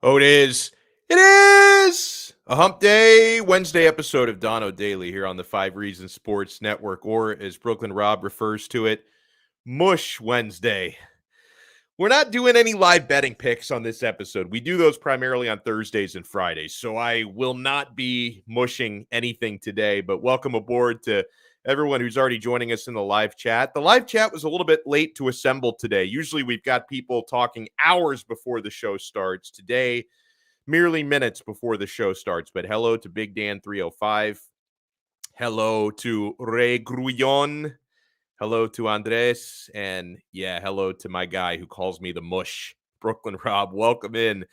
Oh, it is. It is a hump day Wednesday episode of Donno Daily here on the 5 Reasons Sports Network, or as Brooklyn Rob refers to it, Mush Wednesday. We're not doing any live betting picks on this episode. We do those primarily on Thursdays and Fridays, so I will not be mushing anything today, but welcome aboard to everyone who's already joining us in the live chat. The live chat was a little bit late to assemble today. Usually we've got people talking hours before the show starts. Today, merely minutes before the show starts. But hello to Big Dan 305. Hello to Ray Grullon. Hello to Andres. And yeah, hello to my guy who calls me the Mush, Brooklyn Rob. Welcome in.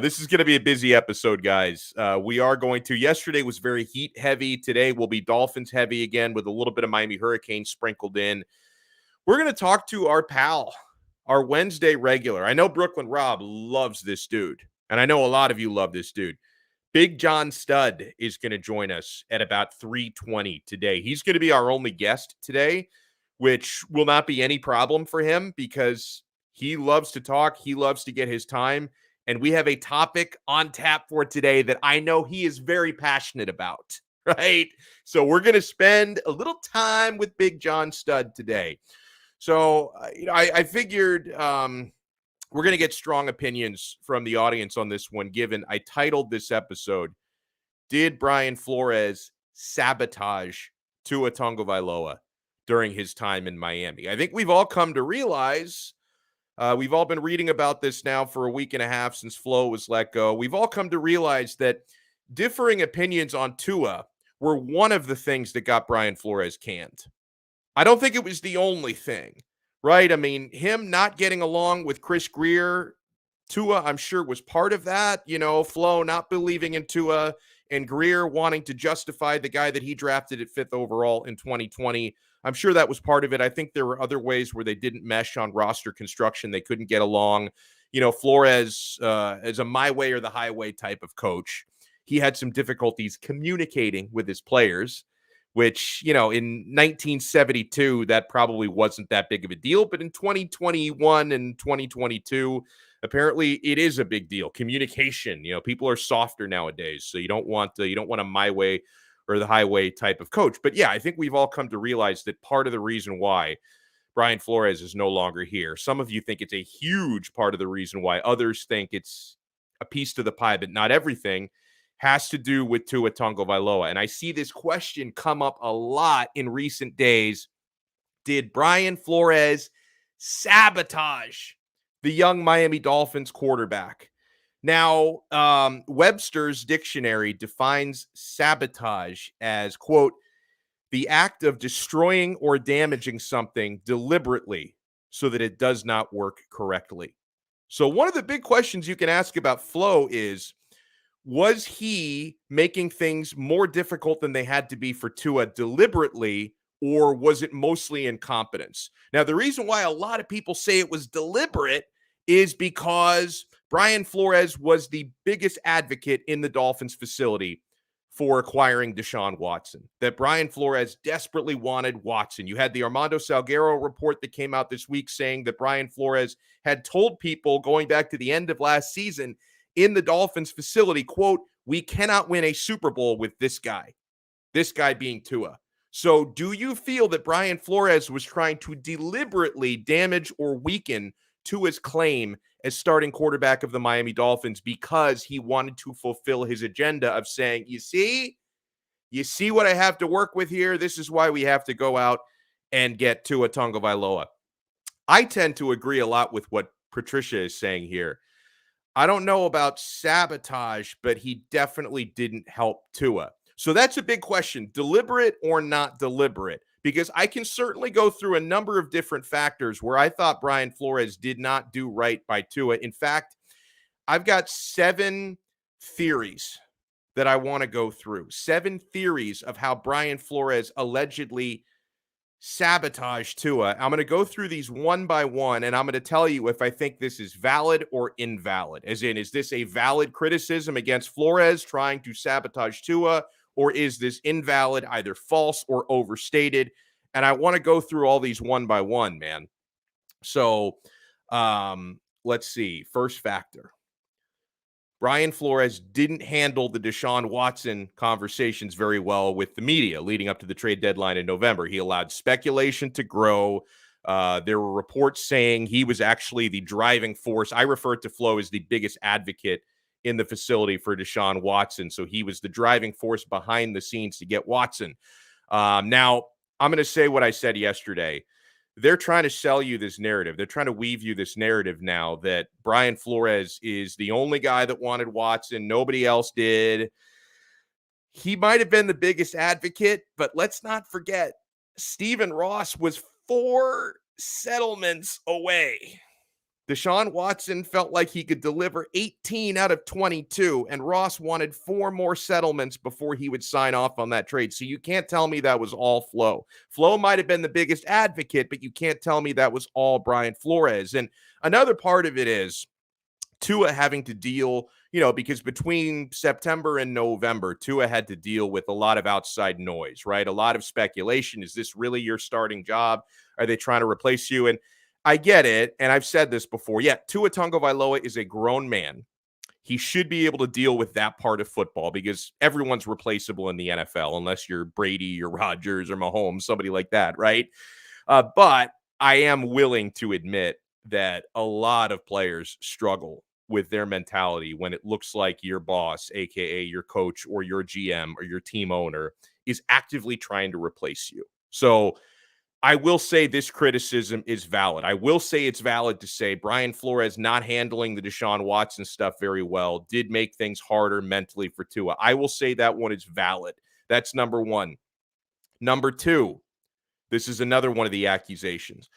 This is going to be a busy episode, guys. We are going to. Yesterday was very heat heavy. Today will be Dolphins heavy again with a little bit of Miami Hurricanes sprinkled in. We're going to talk to our pal, our Wednesday regular. I know Brooklyn Rob loves this dude. And I know a lot of you love this dude. Big John Stud is going to join us at about 3:20 today. He's going to be our only guest today, which will not be any problem for him because he loves to talk. He loves to get his time. And we have a topic on tap for today that I know he is very passionate about, right? So we're going to spend a little time with Big John Stud today. So, I figured we're going to get strong opinions from the audience on this one, given I titled this episode, Did Brian Flores Sabotage Tua Tagovailoa during his time in Miami? I think we've all come to realize, we've all been reading about this now for a week and a half since Flo was let go. We've all come to realize that differing opinions on Tua were one of the things that got Brian Flores canned. I don't think it was the only thing. Right? I mean, him not getting along with Chris Grier, Tua, I'm sure, was part of that. You know, Flo not believing in Tua and Grier wanting to justify the guy that he drafted at 5th overall in 2020. I'm sure that was part of it. I think there were other ways where they didn't mesh on roster construction. They couldn't get along. You know, Flores, as a my way or the highway type of coach, he had some difficulties communicating with his players, which, you know, in 1972, that probably wasn't that big of a deal. But in 2021 and 2022, apparently it is a big deal. Communication, you know, people are softer nowadays. So you don't want a my way or the highway type of coach. But yeah, I think we've all come to realize that part of the reason why Brian Flores is no longer here. Some of you think it's a huge part of the reason why. Others think it's a piece to the pie, but not everything has to do with Tua Tagovailoa. And I see this question come up a lot in recent days. Did Brian Flores sabotage the young Miami Dolphins quarterback? Now, Webster's dictionary defines sabotage as, quote, the act of destroying or damaging something deliberately so that it does not work correctly. So one of the big questions you can ask about Flo is, was he making things more difficult than they had to be for Tua deliberately, or was it mostly incompetence? Now, the reason why a lot of people say it was deliberate is because Brian Flores was the biggest advocate in the Dolphins facility for acquiring Deshaun Watson, that Brian Flores desperately wanted Watson. You had the Armando Salguero report that came out this week saying that Brian Flores had told people going back to the end of last season in the Dolphins facility, quote, we cannot win a Super Bowl with this guy being Tua. So do you feel that Brian Flores was trying to deliberately damage or weaken Tua's claim as starting quarterback of the Miami Dolphins because he wanted to fulfill his agenda of saying, you see what I have to work with here? This is why we have to go out and get Tua Tagovailoa. I tend to agree a lot with what Patricia is saying here. I don't know about sabotage, but he definitely didn't help Tua. So that's a big question, deliberate or not deliberate, because I can certainly go through a number of different factors where I thought Brian Flores did not do right by Tua. In fact, I've got 7 theories that I want to go through, 7 theories of how Brian Flores allegedly sabotage Tua. I'm going to go through these one by one, and I'm going to tell you if I think this is valid or invalid. As in, is this a valid criticism against Flores trying to sabotage Tua, or is this invalid, either false or overstated? And I want to go through all these one by one, man. So let's see. First factor. Brian Flores didn't handle the Deshaun Watson conversations very well with the media leading up to the trade deadline in November. He allowed speculation to grow. There were reports saying he was actually the driving force. I refer to Flo as the biggest advocate in the facility for Deshaun Watson. So he was the driving force behind the scenes to get Watson. Now, I'm going to say what I said yesterday. They're trying to sell you this narrative. They're trying to weave you this narrative now that Brian Flores is the only guy that wanted Watson. Nobody else did. He might have been the biggest advocate, but let's not forget Stephen Ross was 4 settlements away. Deshaun Watson felt like he could deliver 18 out of 22, and Ross wanted 4 more settlements before he would sign off on that trade. So you can't tell me that was all Flo. Flo might have been the biggest advocate, but you can't tell me that was all Brian Flores. And another part of it is Tua having to deal, because between September and November, Tua had to deal with a lot of outside noise, right? A lot of speculation. Is this really your starting job? Are they trying to replace you? And I get it, and I've said this before. Yeah, Tua Tagovailoa is a grown man. He should be able to deal with that part of football because everyone's replaceable in the NFL unless you're Brady or Rodgers or Mahomes, somebody like that, right? But I am willing to admit that a lot of players struggle with their mentality when it looks like your boss, aka your coach or your GM or your team owner, is actively trying to replace you. So I will say this criticism is valid. I will say it's valid to say Brian Flores not handling the Deshaun Watson stuff very well did make things harder mentally for Tua. I will say that one is valid. That's number one. Number two, this is another one of the accusations.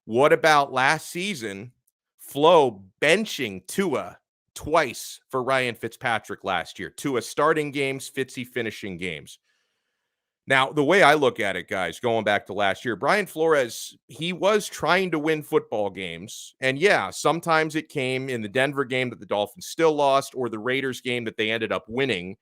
What about last season, Flo benching Tua twice for Ryan Fitzpatrick last year? Tua starting games, Fitzy finishing games. Now, the way I look at it, guys, going back to last year, Brian Flores, he was trying to win football games. And yeah, sometimes it came in the Denver game that the Dolphins still lost or the Raiders game that they ended up winning.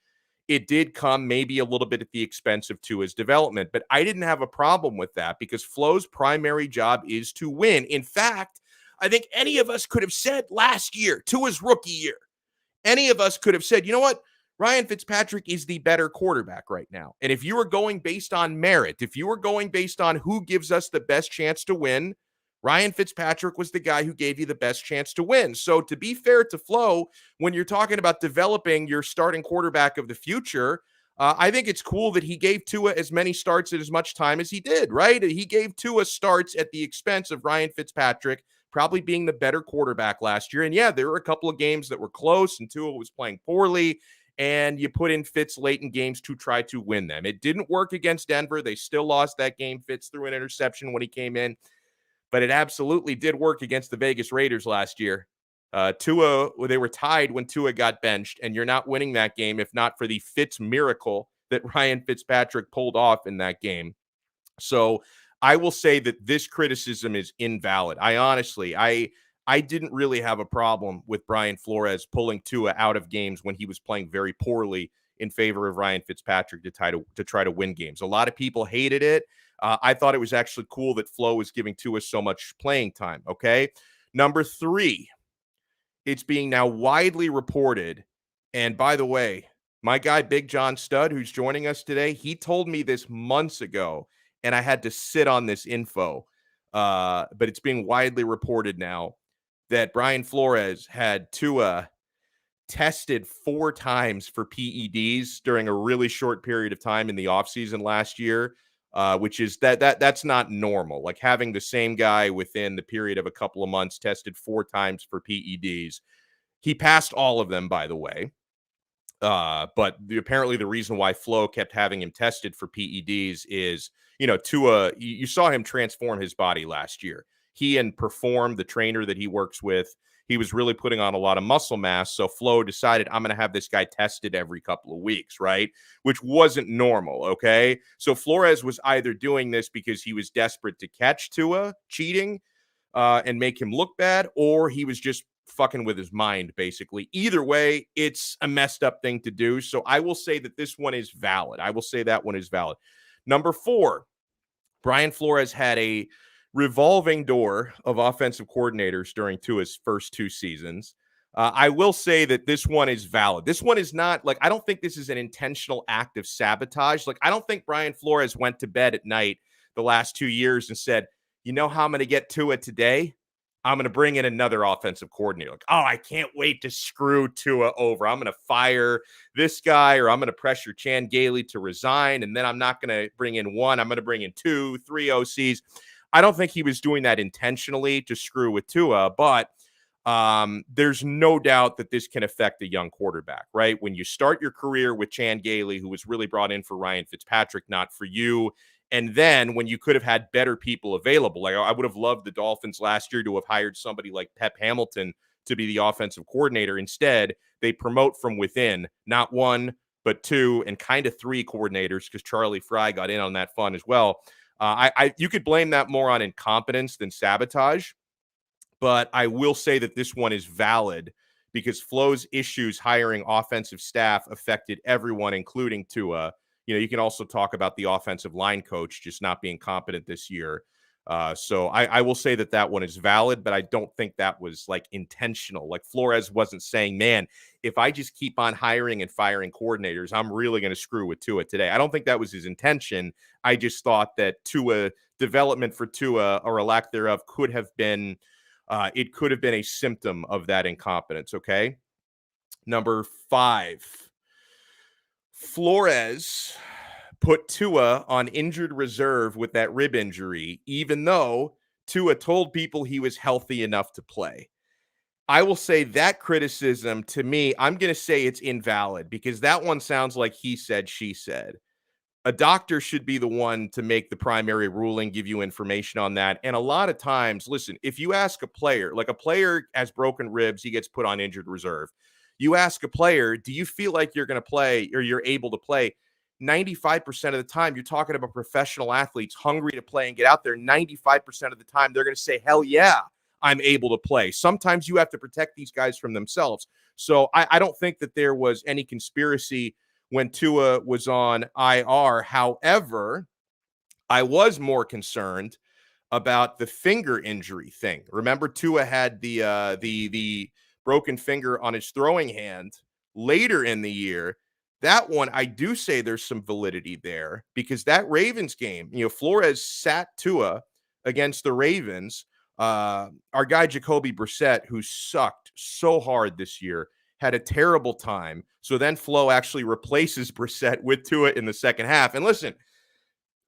It did come maybe a little bit at the expense of Tua's development, but I didn't have a problem with that because Flo's primary job is to win. In fact, I think any of us could have said last year, Tua's rookie year, any of us could have said, you know what? Ryan Fitzpatrick is the better quarterback right now. And if you were going based on merit, if you were going based on who gives us the best chance to win, Ryan Fitzpatrick was the guy who gave you the best chance to win. So to be fair to Flo, when you're talking about developing your starting quarterback of the future, I think it's cool that he gave Tua as many starts at as much time as he did, right? He gave Tua starts at the expense of Ryan Fitzpatrick, probably being the better quarterback last year. And yeah, there were a couple of games that were close and Tua was playing poorly. And you put in Fitz late in games to try to win them. It didn't work against Denver. They still lost that game. Fitz threw an interception when he came in. But it absolutely did work against the Vegas Raiders last year. Tua, they were tied when Tua got benched, and you're not winning that game if not for the Fitz miracle that Ryan Fitzpatrick pulled off in that game. So I will say that this criticism is invalid. I didn't really have a problem with Brian Flores pulling Tua out of games when he was playing very poorly in favor of Ryan Fitzpatrick to try to win games. A lot of people hated it. I thought it was actually cool that Flo was giving Tua so much playing time, okay? Number 3, it's being now widely reported, and by the way, my guy Big John Studd, who's joining us today, he told me this months ago, and I had to sit on this info, but it's being widely reported now that Brian Flores had Tua tested 4 times for PEDs during a really short period of time in the offseason last year, which is that's not normal. Like having the same guy within the period of a couple of months tested 4 times for PEDs. He passed all of them, by the way. But apparently the reason why Flo kept having him tested for PEDs is, Tua, you saw him transform his body last year. He and Perform, the trainer that he works with, he was really putting on a lot of muscle mass. So Flo decided, I'm going to have this guy tested every couple of weeks, right? Which wasn't normal, okay? So Flores was either doing this because he was desperate to catch Tua cheating and make him look bad, or he was just fucking with his mind, basically. Either way, it's a messed up thing to do. So I will say that this one is valid. I will say that one is valid. Number 4, Brian Flores had a revolving door of offensive coordinators during Tua's first 2 seasons. I will say that this one is valid. This one is not like, I don't think this is an intentional act of sabotage. Like, I don't think Brian Flores went to bed at night the last 2 years and said, you know how I'm going to get to it today? I'm going to bring in another offensive coordinator. Like, oh, I can't wait to screw Tua over. I'm going to fire this guy, or I'm going to pressure Chan Gailey to resign. And then I'm not going to bring in one. I'm going to bring in 2, 3 OCs. I don't think he was doing that intentionally to screw with Tua, but there's no doubt that this can affect a young quarterback, right? When you start your career with Chan Gailey, who was really brought in for Ryan Fitzpatrick, not for you. And then when you could have had better people available, like I would have loved the Dolphins last year to have hired somebody like Pep Hamilton to be the offensive coordinator. Instead, they promote from within, not 1, but 2, and kind of 3 coordinators, because Charlie Fry got in on that fun as well. You could blame that more on incompetence than sabotage. But I will say that this one is valid because Flo's issues hiring offensive staff affected everyone, including Tua. You can also talk about the offensive line coach just not being competent this year. So I will say that one is valid, but I don't think that was like intentional. Like, Flores wasn't saying, man, if I just keep on hiring and firing coordinators, I'm really going to screw with Tua today. I don't think that was his intention. I just thought that development for Tua, or a lack thereof, could have been a symptom of that incompetence. Okay. Number 5, Flores put Tua on injured reserve with that rib injury, even though Tua told people he was healthy enough to play. I will say that criticism, to me, I'm going to say it's invalid, because that one sounds like he said, she said. A doctor should be the one to make the primary ruling, give you information on that. And a lot of times, listen, if you ask a player, like a player has broken ribs, he gets put on injured reserve. You ask a player, do you feel like you're going to play, or you're able to play? 95% of the time, you're talking about professional athletes hungry to play and get out there. 95% of the time, they're going to say, hell yeah, I'm able to play. Sometimes you have to protect these guys from themselves. So I don't think that there was any conspiracy when Tua was on IR. However, I was more concerned about the finger injury thing. Remember, Tua had the broken finger on his throwing hand later in the year. That one, I do say there's some validity there, because that Ravens game, Flores sat Tua against the Ravens. Our guy Jacoby Brissett, who sucked so hard this year, had a terrible time. So then Flo actually replaces Brissett with Tua in the second half. And listen,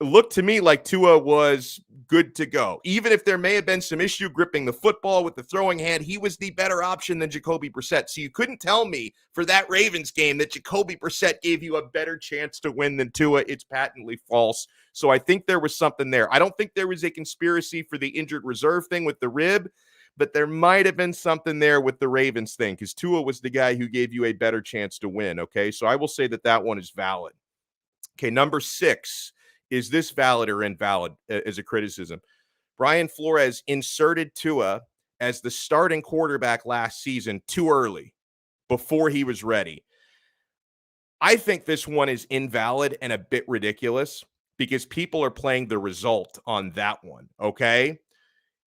it looked to me like Tua was good to go. Even if there may have been some issue gripping the football with the throwing hand, he was the better option than Jacoby Brissett. So you couldn't tell me for that Ravens game that Jacoby Brissett gave you a better chance to win than Tua. It's patently false. So I think there was something there. I don't think there was a conspiracy for the injured reserve thing with the rib, but there might have been something there with the Ravens thing, because Tua was the guy who gave you a better chance to win. Okay, so I will say that one is valid. Okay, number 6. Is this valid or invalid as a criticism? Brian Flores inserted Tua as the starting quarterback last season too early, before he was ready. I think this one is invalid and a bit ridiculous, because people are playing the result on that one, okay?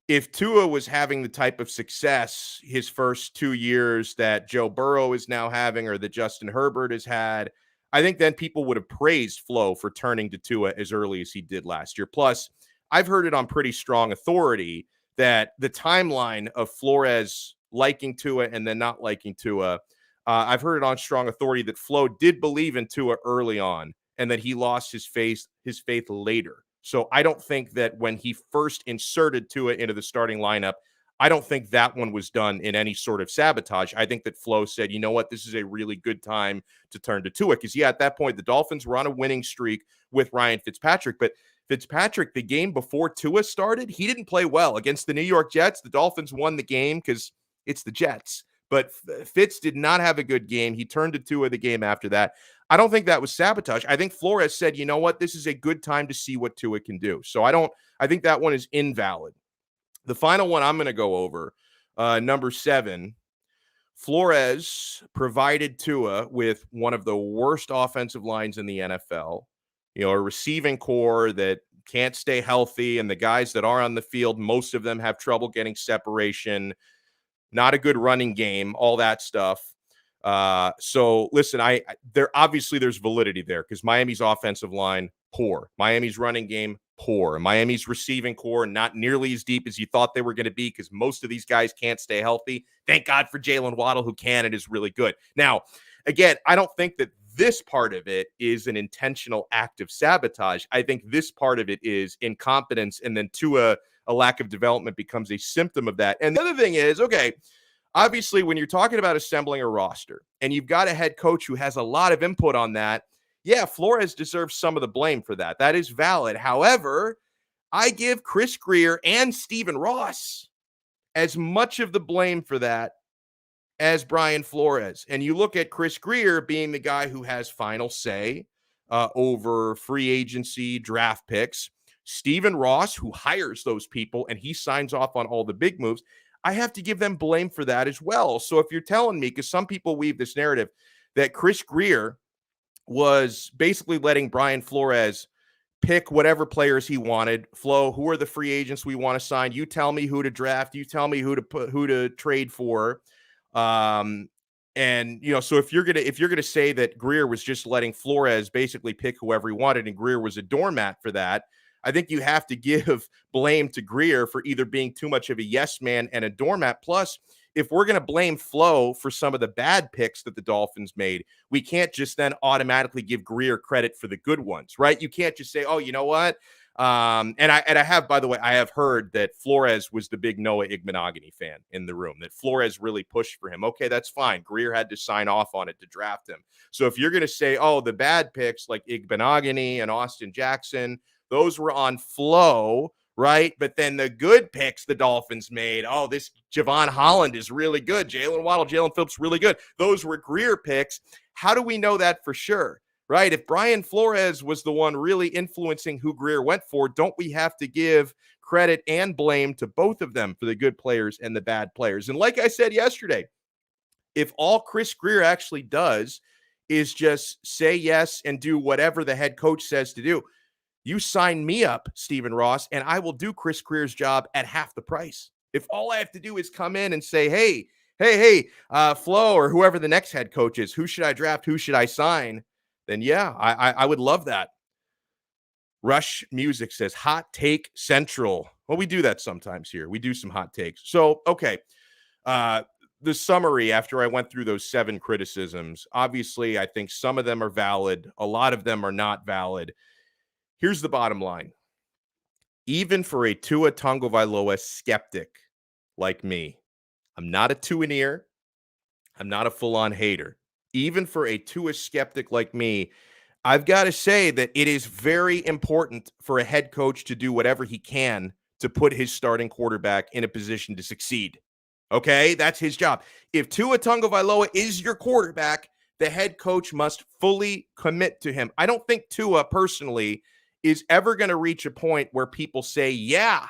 If Tua was having the type of success his first 2 years that Joe Burrow is now having, or that Justin Herbert has had, I think then people would have praised Flo for turning to Tua as early as he did last year. Plus, I've heard it on pretty strong authority that the timeline of Flores liking Tua and then not liking Tua, I've heard it on strong authority that Flo did believe in Tua early on, and that he lost his faith later. So I don't think that when he first inserted Tua into the starting lineup, I don't think that one was done in any sort of sabotage. I think that Flo said, you know what, this is a really good time to turn to Tua. Because, at that point, the Dolphins were on a winning streak with Ryan Fitzpatrick. But Fitzpatrick, the game before Tua started, he didn't play well against the New York Jets. The Dolphins won the game because it's the Jets. But Fitz did not have a good game. He turned to Tua the game after that. I don't think that was sabotage. I think Flores said, you know what, this is a good time to see what Tua can do. So I think that one is invalid. The final one I'm going to go over, number 7, Flores provided Tua with one of the worst offensive lines in the NFL, a receiving core that can't stay healthy, and the guys that are on the field, most of them have trouble getting separation. not a good running game, all that stuff. So listen, there's validity there because Miami's offensive line, poor. Miami's running game, poor. Miami's receiving core, not nearly as deep as you thought they were going to be because most of these guys can't stay healthy. Thank God for Jalen Waddle, who can and is really good. Now, again, I don't think that this part of it is an intentional act of sabotage. I think this part of it is incompetence, and then a lack of development becomes a symptom of that. And the other thing is, okay, obviously, when you're talking about assembling a roster and you've got a head coach who has a lot of input on that, yeah, Flores deserves some of the blame for that. That is valid. However, I give Chris Grier and Stephen Ross as much of the blame for that as Brian Flores. And you look at Chris Grier being the guy who has final say over free agency draft picks. Stephen Ross, who hires those people and he signs off on all the big moves. I have to give them blame for that as well. So if you're telling me, because some people weave this narrative that Chris Grier was basically letting Brian Flores pick whatever players he wanted. Flo, who are the free agents we want to sign? You tell me who to draft. You tell me who to trade for. And so if you're gonna say that Grier was just letting Flores basically pick whoever he wanted, and Grier was a doormat for that, I think you have to give blame to Grier for either being too much of a yes man and a doormat. Plus, if we're going to blame Flo for some of the bad picks that the Dolphins made, we can't just then automatically give Grier credit for the good ones, right? You can't just say, oh, you know what? And I have, by the way, I have heard that Flores was the big Noah Igbenogany fan in the room, that Flores really pushed for him. Okay, that's fine. Grier had to sign off on it to draft him. So if you're going to say, oh, the bad picks like Igbenogany and Austin Jackson, those were on Flo, right? But then the good picks the Dolphins made, oh, this Javon Holland is really good. Jalen Waddle, Jalen Phillips, really good. Those were Grier picks. How do we know that for sure, right? If Brian Flores was the one really influencing who Grier went for, don't we have to give credit and blame to both of them for the good players and the bad players? And like I said yesterday, if all Chris Grier actually does is just say yes and do whatever the head coach says to do, you sign me up, Stephen Ross, and I will do Chris Grier's job at half the price. If all I have to do is come in and say, hey, Flo, or whoever the next head coach is, who should I draft? Who should I sign? Then yeah, I would love that. Rush Music says hot take central. Well, we do that sometimes here. We do some hot takes. So, okay. The summary after I went through those 7 criticisms, obviously, I think some of them are valid. A lot of them are not valid. Here's the bottom line. Even for a Tua Tagovailoa skeptic like me, I'm not a Tua-neer. I'm not a full-on hater. Even for a Tua skeptic like me, I've got to say that it is very important for a head coach to do whatever he can to put his starting quarterback in a position to succeed. Okay? That's his job. If Tua Tagovailoa is your quarterback, the head coach must fully commit to him. I don't think Tua personally is ever going to reach a point where people say, yeah,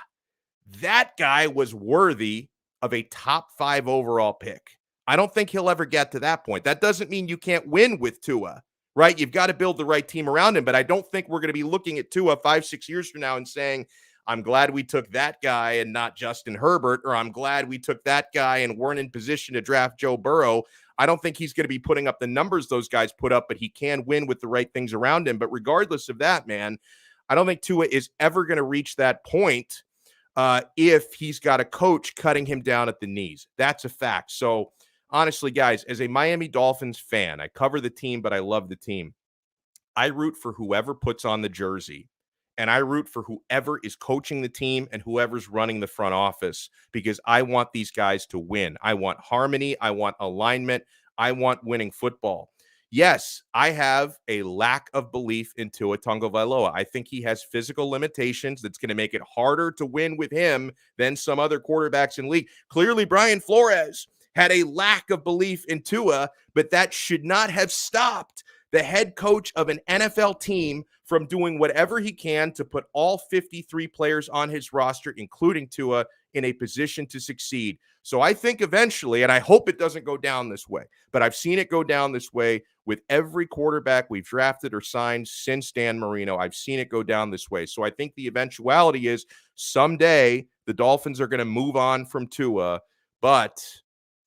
that guy was worthy of a top 5 overall pick. I don't think he'll ever get to that point. That doesn't mean you can't win with Tua, right? You've got to build the right team around him, but I don't think we're going to be looking at Tua 5-6 years from now and saying, I'm glad we took that guy and not Justin Herbert, or I'm glad we took that guy and weren't in position to draft Joe Burrow. I don't think he's going to be putting up the numbers those guys put up, but he can win with the right things around him. But regardless of that, man, I don't think Tua is ever going to reach that point if he's got a coach cutting him down at the knees. That's a fact. So honestly, guys, as a Miami Dolphins fan, I cover the team, but I love the team. I root for whoever puts on the jersey, and I root for whoever is coaching the team and whoever's running the front office, because I want these guys to win. I want harmony. I want alignment. I want winning football. Yes, I have a lack of belief in Tua Tagovailoa. I think he has physical limitations that's going to make it harder to win with him than some other quarterbacks in the league. Clearly, Brian Flores had a lack of belief in Tua, but that should not have stopped the head coach of an NFL team from doing whatever he can to put all 53 players on his roster, including Tua, in a position to succeed. So I think eventually, and I hope it doesn't go down this way, but I've seen it go down this way with every quarterback we've drafted or signed since Dan Marino. I've seen it go down this way. So I think the eventuality is someday the Dolphins are going to move on from Tua, but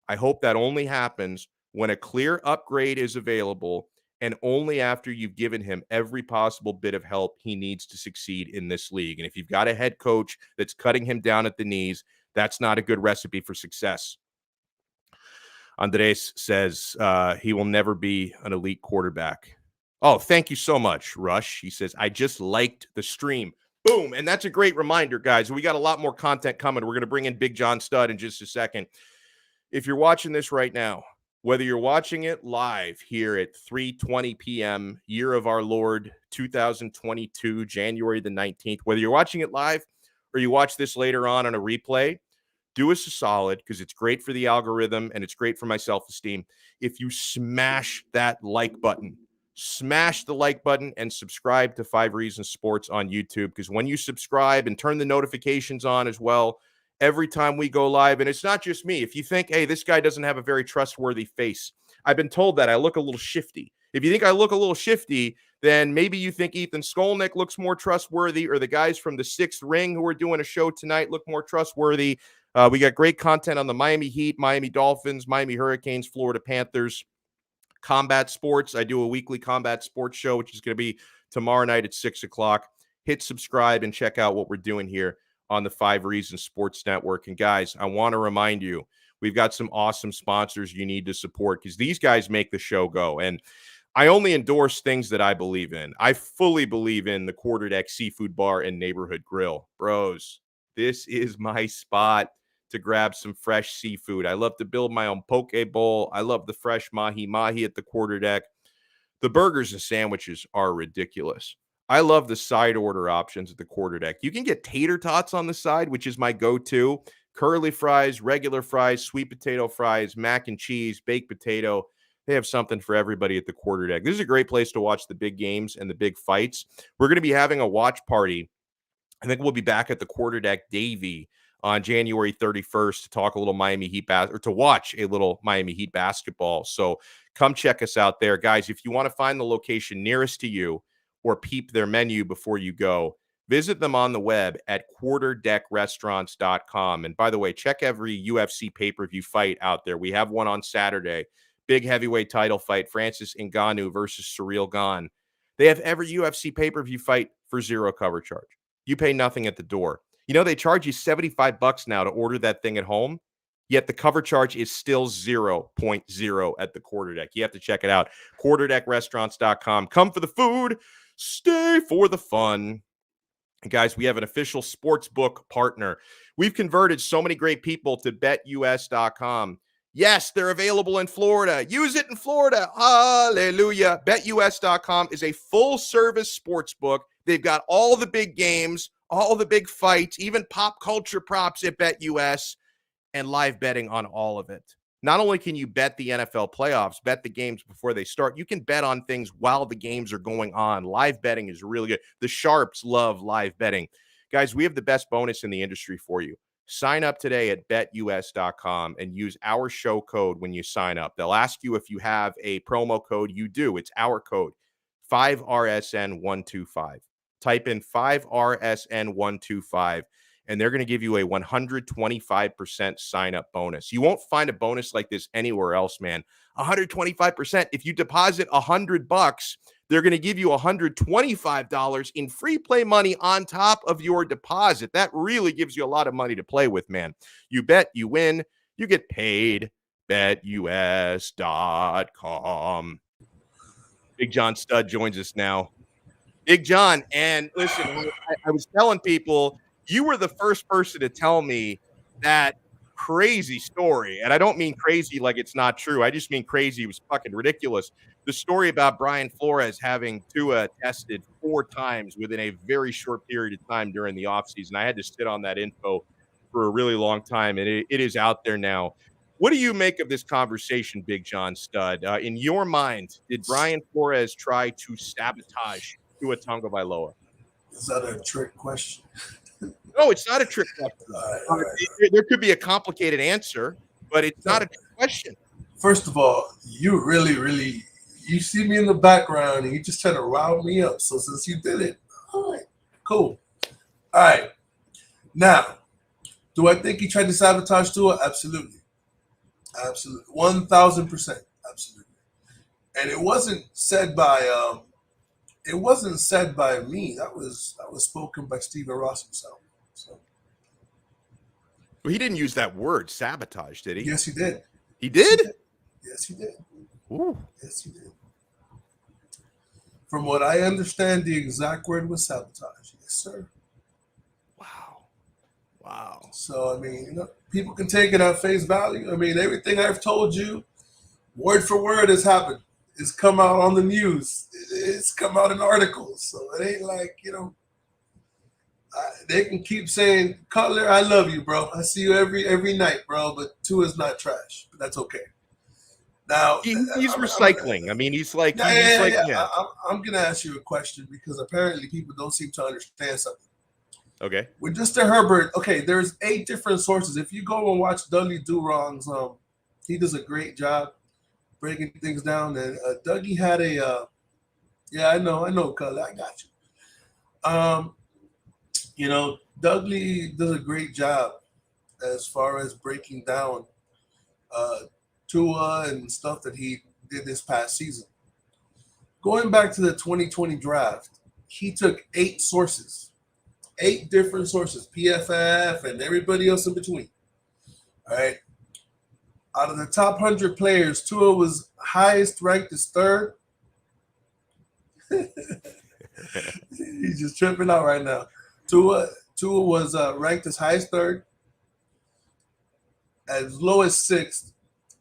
I hope that only happens when a clear upgrade is available and only after you've given him every possible bit of help he needs to succeed in this league. And if you've got a head coach that's cutting him down at the knees, that's not a good recipe for success. Andres says he will never be an elite quarterback. Oh, thank you so much, Rush. He says, I just liked the stream. Boom. And that's a great reminder, guys. We got a lot more content coming. We're going to bring in Big John Stud in just a second. If you're watching this right now, whether you're watching it live here at 3:20 p.m., year of our Lord 2022, January the 19th, whether you're watching it live or you watch this later on a replay, do us a solid because it's great for the algorithm and it's great for my self-esteem. If you smash that like button, smash the like button and subscribe to 5 Reasons Sports on YouTube, because when you subscribe and turn the notifications on as well, every time we go live, and it's not just me. If you think, hey, this guy doesn't have a very trustworthy face, I've been told that I look a little shifty. If you think I look a little shifty, then maybe you think Ethan Skolnick looks more trustworthy, or the guys from the Sixth Ring who are doing a show tonight look more trustworthy. We got great content on the Miami Heat, Miami Dolphins, Miami Hurricanes, Florida Panthers, combat sports. I do a weekly combat sports show, which is going to be tomorrow night at 6 o'clock. Hit subscribe and check out what we're doing here on the 5 Reasons Sports Network. And guys, I want to remind you, we've got some awesome sponsors you need to support because these guys make the show go. And I only endorse things that I believe in. I fully believe in the Quarterdeck Seafood Bar and Neighborhood Grill. Bros, this is my spot to grab some fresh seafood. I love to build my own poke bowl. I love the fresh mahi-mahi at the Quarterdeck. The burgers and sandwiches are ridiculous. I love the side order options at the Quarterdeck. You can get tater tots on the side, which is my go-to. Curly fries, regular fries, sweet potato fries, mac and cheese, baked potato. They have something for everybody at the Quarterdeck. This is a great place to watch the big games and the big fights. We're going to be having a watch party. I think we'll be back at the Quarterdeck Davie on January 31st to talk a little Miami Heat or to watch a little Miami Heat basketball. So come check us out there. Guys, if you want to find the location nearest to you or peep their menu before you go, visit them on the web at quarterdeckrestaurants.com. And by the way, check every UFC pay-per-view fight out there. We have one on Saturday. Big heavyweight title fight, Francis Ngannou versus Ciryl Gane. They have every UFC pay-per-view fight for zero cover charge. You pay nothing at the door. You know, they charge you $75 now to order that thing at home, yet the cover charge is still 0.0 at the Quarterdeck. You have to check it out. quarterdeckrestaurants.com. Come for the food, stay for the fun. And guys, we have an official sportsbook partner. We've converted so many great people to betus.com. Yes, they're available in Florida. Use it in Florida. Hallelujah. BetUS.com is a full-service sportsbook. They've got all the big games, all the big fights, even pop culture props at BetUS, and live betting on all of it. Not only can you bet the NFL playoffs, bet the games before they start, you can bet on things while the games are going on. Live betting is really good. The Sharps love live betting. Guys, we have the best bonus in the industry for you. Sign up today at betus.com and use our show code when you sign up. They'll ask you if you have a promo code. You do. It's our code, 5RSN125. Type in 5RSN125, and they're going to give you a 125% sign-up bonus. You won't find a bonus like this anywhere else, man. 125%. If you deposit $100, they're going to give you $125 in free play money on top of your deposit. That really gives you a lot of money to play with, man. You bet, you win, you get paid. BetUS.com. Big John Stud joins us now. Big John, and listen, I was telling people, you were the first person to tell me that crazy story. And I don't mean crazy like it's not true. I just mean crazy. It was fucking ridiculous. The story about Brian Flores having Tua tested 4 times within a very short period of time during the offseason. I had to sit on that info for a really long time, and it is out there now. What do you make of this conversation, Big John Stud? In your mind, did Brian Flores try to sabotage Tua Tagovailoa? Is that a trick question? No, it's not a trick question. All right. There could be a complicated answer, but it's not a trick question. First of all, you really, you see me in the background and you just try to rile me up. So since you did it, all right, cool. All right. Now, do I think he tried to sabotage Tua? Absolutely. Absolutely, 1,000%, absolutely. And it wasn't said by me. That was spoken by Stephen Ross himself. So Well, he didn't use that word, sabotage, did he? yes, he did. He Yes, he did? did. Yes, he did. Ooh. Yes, he did. From what I understand, the exact word was sabotage. Yes, sir. Wow. Wow. So I mean, people can take it at face value. I mean, everything I've told you, word for word, has happened. It's come out on the news. It's come out in articles. So it ain't like they can keep saying, Cutler, I love you, bro. I see you every night, bro. But Tua's not trash. But that's okay. Now He's I'm, recycling. I mean, he's like, yeah. I'm gonna ask you a question because apparently people don't seem to understand something. Okay. With Justin Herbert, okay, there's 8 different sources. If you go and watch Dudley Do-Wrong's, he does a great job breaking things down. And Dougie had yeah, I know, Cully, I got you. Dudley does a great job as far as breaking down uh, Tua and stuff that he did this past season. Going back to the 2020 draft, he took 8 sources. 8 different sources, PFF and everybody else in between. All right. Out of the top 100 players, Tua was highest ranked as 3rd. He's just tripping out right now. Tua was ranked as high as 3rd, as low as 6th,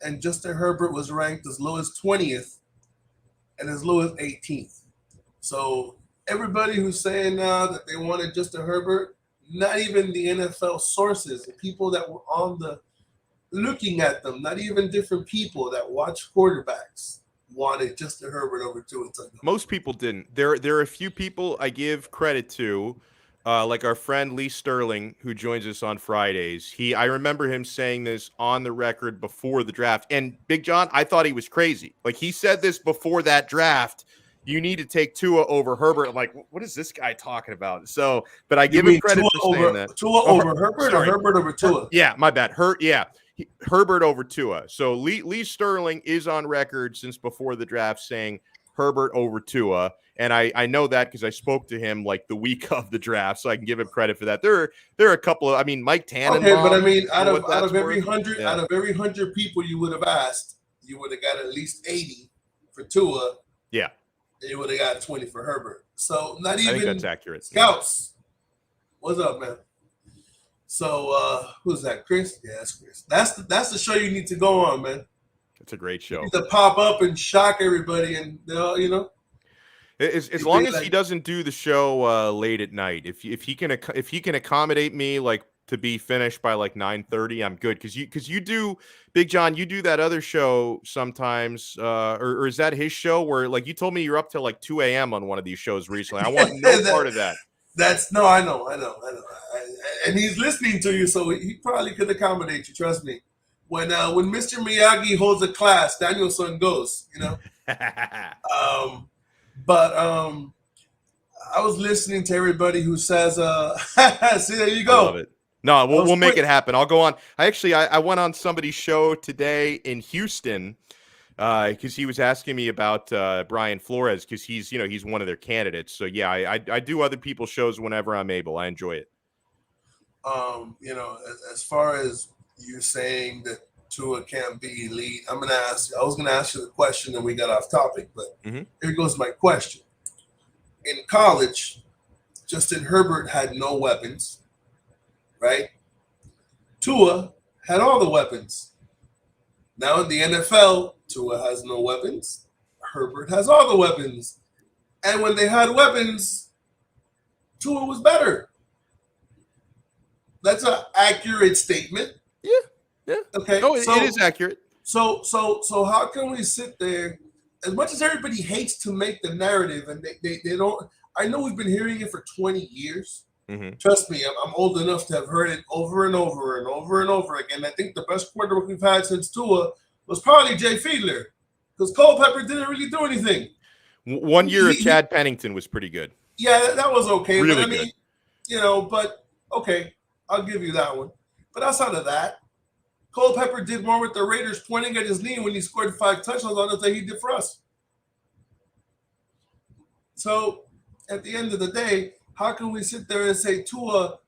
and Justin Herbert was ranked as low as 20th and as low as 18th. So everybody who's saying now that they wanted Justin Herbert, not even the NFL sources, the people that were on the looking at them, not even different people that watch quarterbacks wanted Justin Herbert over Tua Tagovailoa. Most people didn't. There are a few people I give credit to, like our friend Lee Sterling, who joins us on Fridays. I remember him saying this on the record before the draft. And Big John, I thought he was crazy. Like he said this before that draft. You need to take Tua over Herbert. I'm like, what is this guy talking about? So, but I give him credit for saying that. Tua over Herbert or Herbert over Tua? Yeah, my bad. Herbert over Tua. So Lee Sterling is on record since before the draft saying Herbert over Tua. And I know that because I spoke to him like the week of the draft, so I can give him credit for that. There are a couple of, I mean, Mike Tannenbaum. Okay, but I mean, out of every worth. 100, Yeah. out of every 100 people you would have asked, you would have got at least 80 for Tua. Yeah. And you would have got 20 for Herbert. So not even I think that's accurate. Scouts. What's up, man? So who's that? Chris? Yeah, that's Chris. That's the show you need to go on, man. It's a great show. You need to pop up and shock everybody, and As long as he doesn't do the show late at night, if he can accommodate me like to be finished by like 9:30, I'm good. Because you do, Big John, you do that other show sometimes, or is that his show where like you told me you're up till like 2 a.m. on one of these shows recently? I want no part of that. I know. And he's listening to you, so he probably could accommodate you. Trust me. When Mr. Miyagi holds a class, Danielson goes. But I was listening to everybody who says, "See, there you go." I love it. No, we'll make it happen. I'll go on. I went on somebody's show today in Houston because he was asking me about Brian Flores because he's one of their candidates. So yeah, I do other people's shows whenever I'm able. I enjoy it. As far as you saying that Tua can't be elite, I was gonna ask you the question and we got off topic, but Here goes my question. In college, Justin Herbert had no weapons, right? Tua had all the weapons. Now in the NFL, Tua has no weapons. Herbert has all the weapons. And when they had weapons, Tua was better. That's an accurate statement. Yeah. Okay. No, it is accurate. So how can we sit there? As much as everybody hates to make the narrative, and they don't. I know we've been hearing it for 20 years. Mm-hmm. Trust me, I'm old enough to have heard it over and over and over and over again. I think the best quarterback we've had since Tua was probably Jay Fiedler, because Culpepper didn't really do anything. 1 year of Chad Pennington was pretty good. Yeah, that was okay. Really but I mean, good. but okay, I'll give you that one. But outside of that, Culpepper did more with the Raiders pointing at his knee when he scored 5 touchdowns on it than he did for us. So at the end of the day, how can we sit there and say Tua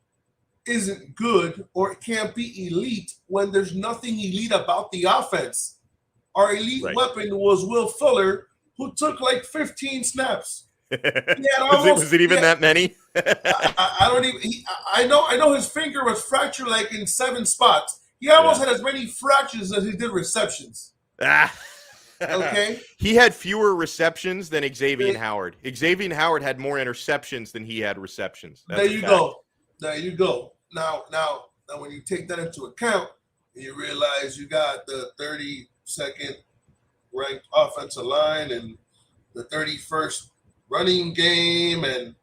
isn't good or can't be elite when there's nothing elite about the offense? Our elite weapon was Will Fuller, who took like 15 snaps. Was it even that many? I don't even. I know his finger was fractured like in 7 spots. He almost had as many fractures as he did receptions. Okay. He had fewer receptions than Xavier Howard. Xavier Howard had more interceptions than he had receptions. There you go. Now, when you take that into account, you realize you got the 32nd ranked offensive line and the 31st running game and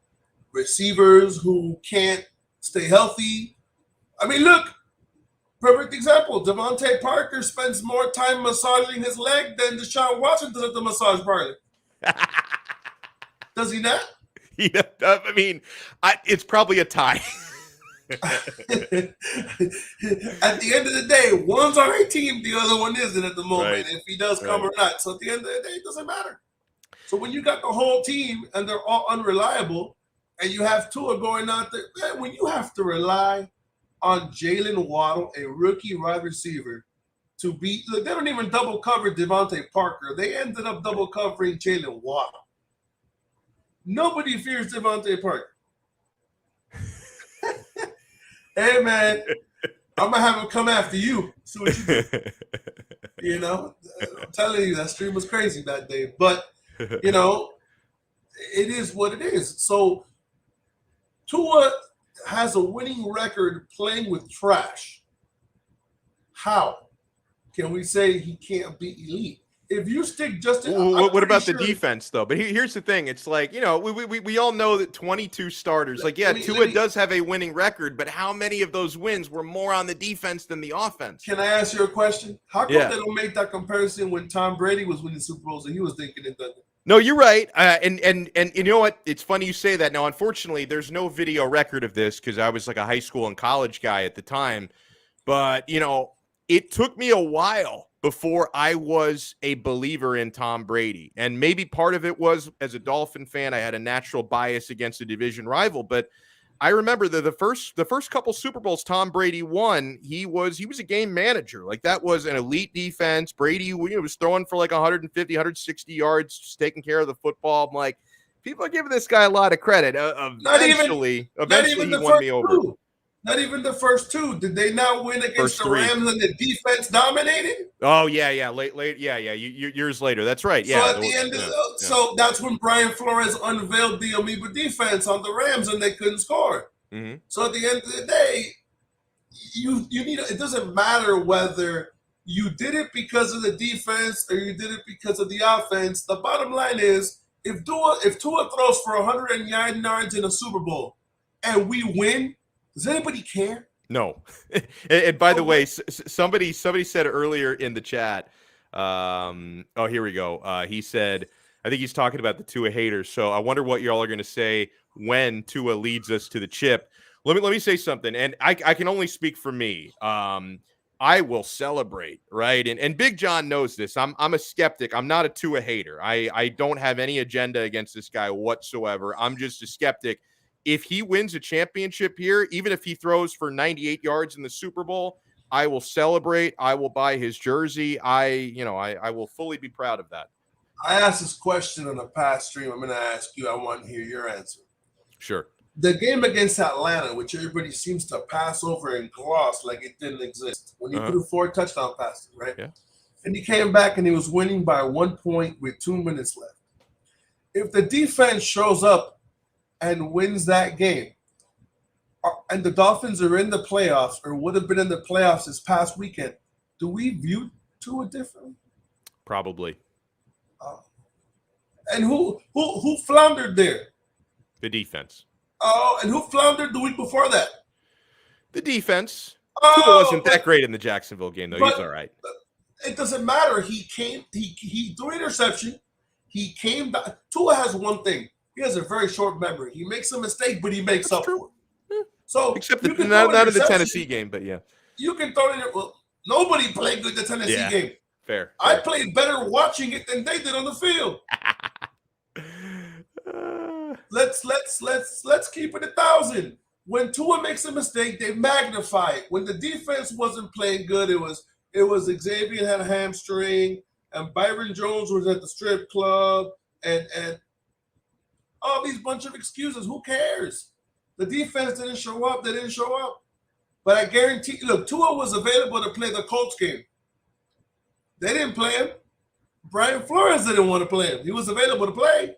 receivers who can't stay healthy. I mean, look, perfect example. Devontae Parker spends more time massaging his leg than Deshaun Watson does at the massage parlor. Does he not? Yeah, I mean, it's probably a tie. At the end of the day, one's on our team, the other one isn't at the moment, if he does come or not. So at the end of the day, it doesn't matter. So when you got the whole team and they're all unreliable, and you have Tua going out there, man, when you have to rely on Jalen Waddle, a rookie wide receiver, to beat, look, they don't even double cover Devontae Parker. They ended up double covering Jalen Waddle. Nobody fears Devontae Parker. Hey, man, I'm going to have him come after you. See what you do. You know, I'm telling you, that stream was crazy that day. But, you know, it is what it is. So Tua has a winning record playing with trash. How can we say he can't be elite? If you stick just in, what about the defense though? But here's the thing: it's like, you know, we all know that 22 starters. Like, yeah, Tua does have a winning record, but how many of those wins were more on the defense than the offense? Can I ask you a question? How come they don't make that comparison when Tom Brady was winning Super Bowls and he was thinking it done? No, you're right. And you know what? It's funny you say that. Now, unfortunately, there's no video record of this because I was like a high school and college guy at the time. But, you know, it took me a while before I was a believer in Tom Brady. And maybe part of it was, as a Dolphin fan, I had a natural bias against a division rival. But I remember the first couple Super Bowls Tom Brady won, he was a game manager. Like, that was an elite defense. Brady, was throwing for like 150, 160 yards, just taking care of the football. I'm like, people are giving this guy a lot of credit. Eventually he won me over. Not even the first 2. Did they not win against the Rams and the defense dominated? Oh yeah, late, years later. That's right. So at the end, so that's when Brian Flores unveiled the amoeba defense on the Rams, and they couldn't score. Mm-hmm. So at the end of the day, you need. It doesn't matter whether you did it because of the defense or you did it because of the offense. The bottom line is, if Tua throws for 109 yards in a Super Bowl and we win, does anybody care? No. And by the way, somebody said earlier in the chat, here we go. He said, I think he's talking about the Tua haters. So I wonder what y'all are going to say when Tua leads us to the chip. Let me say something. And I can only speak for me. I will celebrate, right? And Big John knows this. I'm a skeptic. I'm not a Tua hater. I don't have any agenda against this guy whatsoever. I'm just a skeptic. If he wins a championship here, even if he throws for 98 yards in the Super Bowl, I will celebrate. I will buy his jersey. I will fully be proud of that. I asked this question on a past stream. I'm going to ask you. I want to hear your answer. Sure. The game against Atlanta, which everybody seems to pass over and gloss like it didn't exist, when he threw 4 touchdown passes, right? Yeah. And he came back and he was winning by 1 point with 2 minutes left. If the defense shows up and wins that game, and the Dolphins are in the playoffs or would have been in the playoffs this past weekend, do we view Tua differently? Probably. And who floundered there? The defense. Oh, and who floundered the week before that? The defense. Tua wasn't that great in the Jacksonville game, though. He's all right. It doesn't matter. He threw an interception. He came back. Tua has one thing. He has a very short memory. He makes a mistake, but he makes up for it. Yeah. So except not in the Tennessee game, but yeah. You can throw it. Well, Nobody played good the Tennessee game. Fair. I played better watching it than they did on the field. Let's keep it 1,000. When Tua makes a mistake, they magnify it. When the defense wasn't playing good, it was Xavier had a hamstring, and Byron Jones was at the strip club, and all these bunch of excuses. Who cares? The defense didn't show up. They didn't show up. But I guarantee, look, Tua was available to play the Colts game. They didn't play him. Brian Flores didn't want to play him. He was available to play.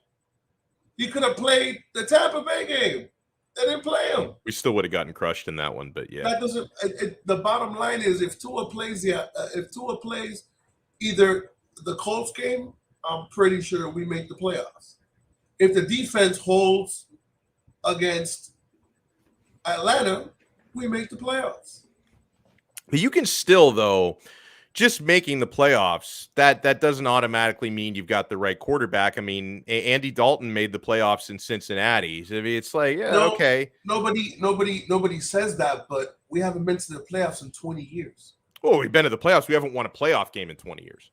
He could have played the Tampa Bay game. They didn't play him. We still would have gotten crushed in that one, but yeah. That doesn't. The bottom line is, if Tua plays either the Colts game, I'm pretty sure we make the playoffs. If the defense holds against Atlanta, we make the playoffs. But you can still, though, just making the playoffs, that doesn't automatically mean you've got the right quarterback. I mean, Andy Dalton made the playoffs in Cincinnati. I mean, it's like, okay. Nobody says that, but we haven't been to the playoffs in 20 years. Oh, we've been to the playoffs. We haven't won a playoff game in 20 years.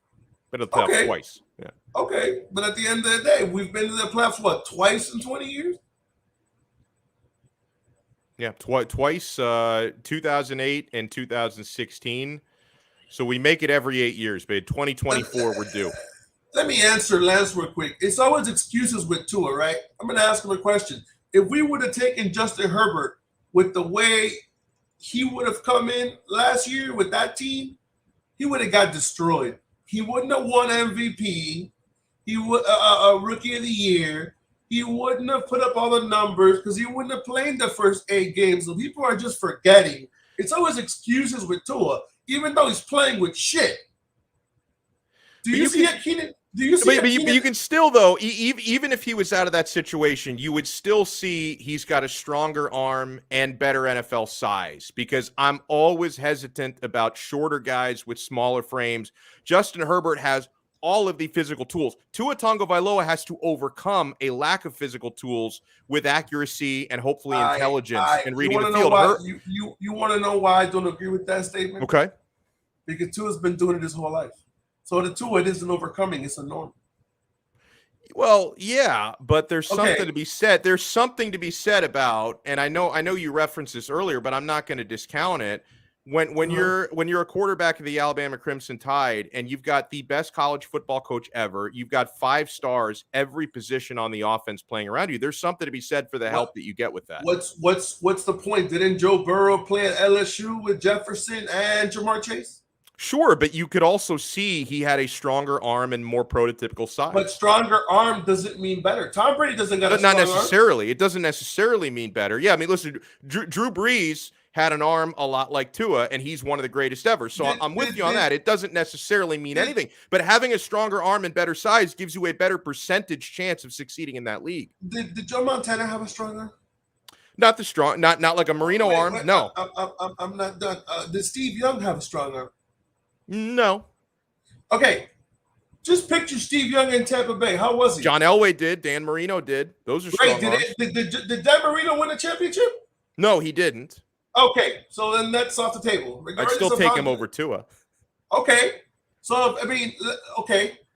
Been to the playoffs twice. Yeah. Okay, but at the end of the day, we've been to the playoffs, twice in 20 years? Yeah, twice, 2008 and 2016. So we make it every 8 years, but 2024 we're due. Let me answer Lance real quick. It's always excuses with Tua, right? I'm going to ask him a question. If we would have taken Justin Herbert with the way he would have come in last year with that team, he would have got destroyed. He wouldn't have won MVP. He would a Rookie of the Year. He wouldn't have put up all the numbers because he wouldn't have played the first 8 games. So people are just forgetting. It's always excuses with Tua, even though he's playing with shit. Do you see it, Keenan? Do you see it? But you can still, though, even if he was out of that situation, you would still see he's got a stronger arm and better NFL size, because I'm always hesitant about shorter guys with smaller frames. Justin Herbert has all of the physical tools. Tua Tagovailoa has to overcome a lack of physical tools with accuracy and hopefully intelligence and reading the field. You want to know why I don't agree with that statement? Okay. Because Tua's been doing it his whole life. So the Tua, it isn't overcoming, it's a norm. Well, yeah, but there's something to be said. There's something to be said about, and I know you referenced this earlier, but I'm not going to discount it. When you're a quarterback of the Alabama Crimson Tide and you've got the best college football coach ever, you've got 5 stars every position on the offense playing around you. There's something to be said for the help that you get with that. What's the point? Didn't Joe Burrow play at LSU with Jefferson and Jamar Chase? Sure, but you could also see he had a stronger arm and more prototypical size. But stronger arm doesn't mean better. Tom Brady doesn't got a strong arm. Not necessarily. It doesn't necessarily mean better. Yeah, I mean, listen, Drew Brees had an arm a lot like Tua, and he's one of the greatest ever. So I'm with you on that. It doesn't necessarily mean anything. But having a stronger arm and better size gives you a better percentage chance of succeeding in that league. Did Joe Montana have a strong arm? Not the strong, not like a Marino arm. No. I'm not done. Did Steve Young have a strong arm? No. Okay. Just picture Steve Young in Tampa Bay. How was he? John Elway did. Dan Marino did. Those are strong arms. Did Dan Marino win a championship? No, he didn't. Okay, so then that's off the table. I'd still take him over Tua. Okay, so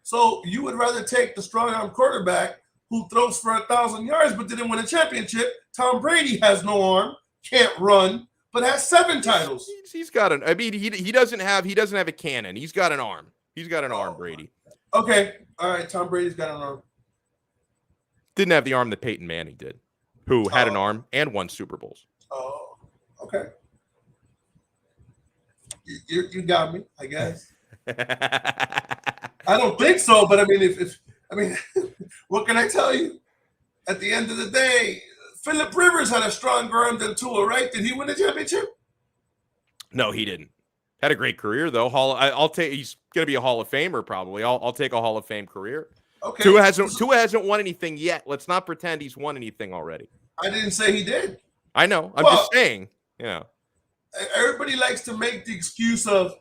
so you would rather take the strong arm quarterback who throws for 1,000 yards but didn't win a championship. Tom Brady has no arm, can't run, but has 7 titles. He's got an. I mean, he doesn't have a cannon. He's got an arm. He's got an arm, Brady. Okay, all right. Tom Brady's got an arm. Didn't have the arm that Peyton Manning did, who had an arm and won Super Bowls. Oh. Okay. You got me, I guess. I don't think so, but I mean, what can I tell you? At the end of the day, Phillip Rivers had a stronger arm than Tua, right? Did he win a championship? No, he didn't. Had a great career though. I'll take. He's going to be a Hall of Famer probably. I'll take a Hall of Fame career. Okay. Tua hasn't won anything yet. Let's not pretend he's won anything already. I didn't say he did. I know. I'm just saying. Yeah. Everybody likes to make the excuse of,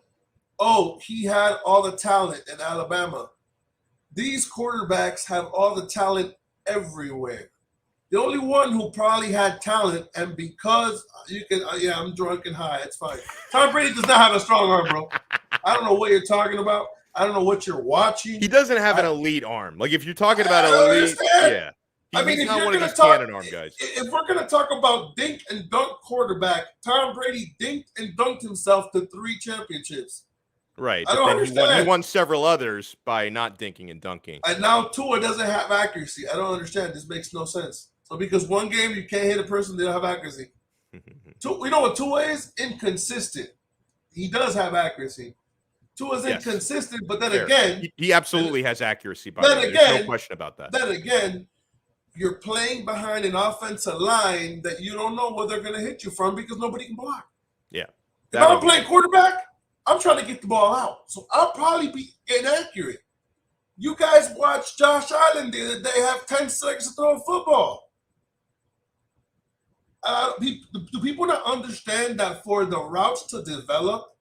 oh, he had all the talent in Alabama. These quarterbacks have all the talent everywhere. The only one who probably had talent, and because you can, I'm drunk and high. It's fine. Tom Brady does not have a strong arm, bro. I don't know what you're talking about. I don't know what you're watching. He doesn't have an elite arm. Like, if you're talking about elite, yeah. He's not one of these cannon arm guys. If we're going to talk about dink and dunk quarterback, Tom Brady dinked and dunked himself to 3 championships. Right. I don't understand. He won several others by not dinking and dunking. And now Tua doesn't have accuracy. I don't understand. This makes no sense. So because one game you can't hit a person, they don't have accuracy. We know what Tua is? Inconsistent. He does have accuracy. Tua's inconsistent, but then again... He absolutely has accuracy, by the way. There's no question about that. Then again, you're playing behind an offensive line that you don't know where they're going to hit you from because nobody can block. Yeah. If I'm playing quarterback, I'm trying to get the ball out. So I'll probably be inaccurate. You guys watched Josh Allen the other day have 10 seconds to throw a football. Do people not understand that for the routes to develop,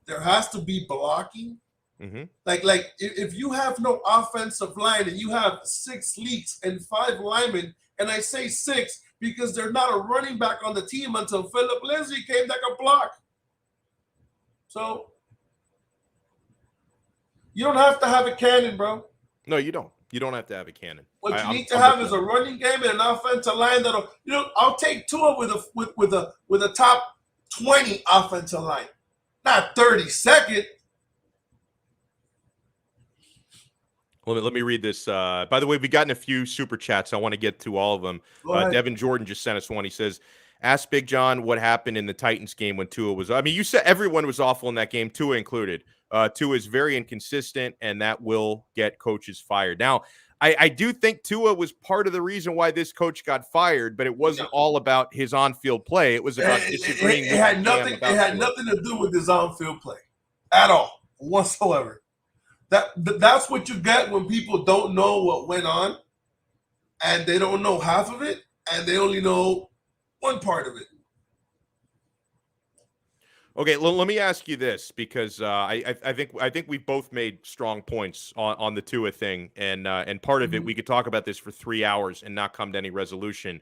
there has to be blocking? Mm-hmm. Like if you have no offensive line and you have 6 leaks and 5 linemen, and I say 6 because there's not a running back on the team until Philip Lindsay came that could block. So you don't have to have a cannon, bro. No, you don't. You don't have to have a cannon. What you need to have is a running game and an offensive line that'll, I'll take Tua with a top 20 offensive line, not 32nd. Let me read this. By the way, we've gotten a few super chats. I want to get to all of them. Devin Jordan just sent us one. He says, ask Big John what happened in the Titans game when Tua was. I mean, you said everyone was awful in that game, Tua included. Tua is very inconsistent, and that will get coaches fired. Now, I do think Tua was part of the reason why this coach got fired, but it wasn't all about his on-field play. It was about disagreeing. It had nothing to do with his on-field play at all, whatsoever. That's what you get when people don't know what went on, and they don't know half of it, and they only know one part of it. Okay, let me ask you this, because I think we've both made strong points on the Tua thing, and part of it, we could talk about this for 3 hours and not come to any resolution.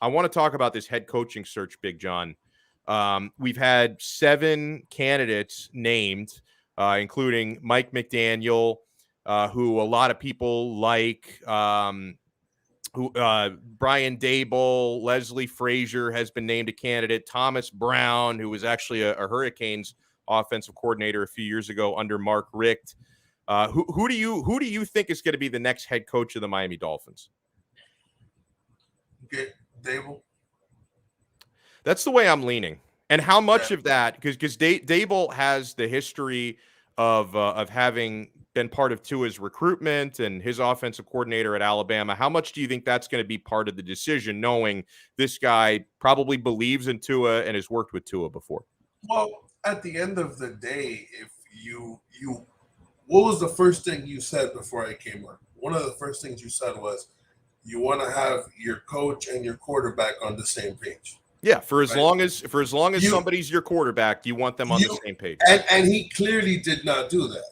I want to talk about this head coaching search, Big John. We've had 7 candidates named, including Mike McDaniel, who a lot of people like. Brian Dable, Leslie Frazier has been named a candidate. Thomas Brown, who was actually a Hurricanes offensive coordinator a few years ago under Mark Richt. Who do you think is going to be the next head coach of the Miami Dolphins? Okay, Dable. That's the way I'm leaning. And how much of that, because Dable has the history of having been part of Tua's recruitment and his offensive coordinator at Alabama. How much do you think that's going to be part of the decision, knowing this guy probably believes in Tua and has worked with Tua before? Well, at the end of the day, if you what was the first thing you said before I came on? One of the first things you said was you want to have your coach and your quarterback on the same page. Yeah, for as long as somebody's your quarterback, you want them on the same page. And he clearly did not do that.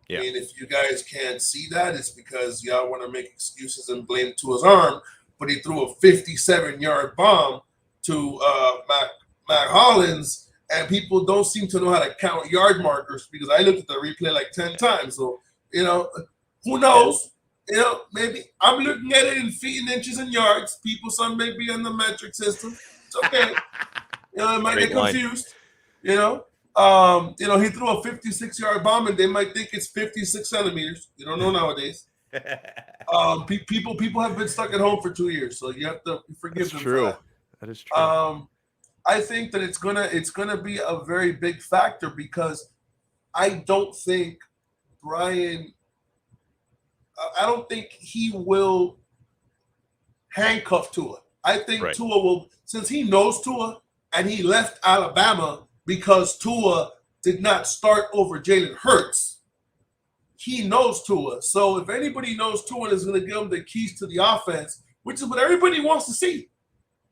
Yeah. I mean, if you guys can't see that, it's because y'all want to make excuses and blame Tua's arm, but he threw a 57-yard bomb to Mac Hollins, and people don't seem to know how to count yard markers because I looked at the replay like 10 times. So, who knows? Maybe I'm looking at it in feet and inches and yards. Some may be on the metric system. It's okay. It might get confused. He threw a 56-yard bomb, and they might think it's 56 centimeters. You don't know nowadays. People have been stuck at home for 2 years, so you have to forgive them. True. For that. That is true. I think that it's gonna be a very big factor because I don't think Brian. I don't think he will handcuff Tua. I think Tua will, since he knows Tua and he left Alabama because Tua did not start over Jalen Hurts. He knows Tua. So if anybody knows Tua is going to give him the keys to the offense, which is what everybody wants to see.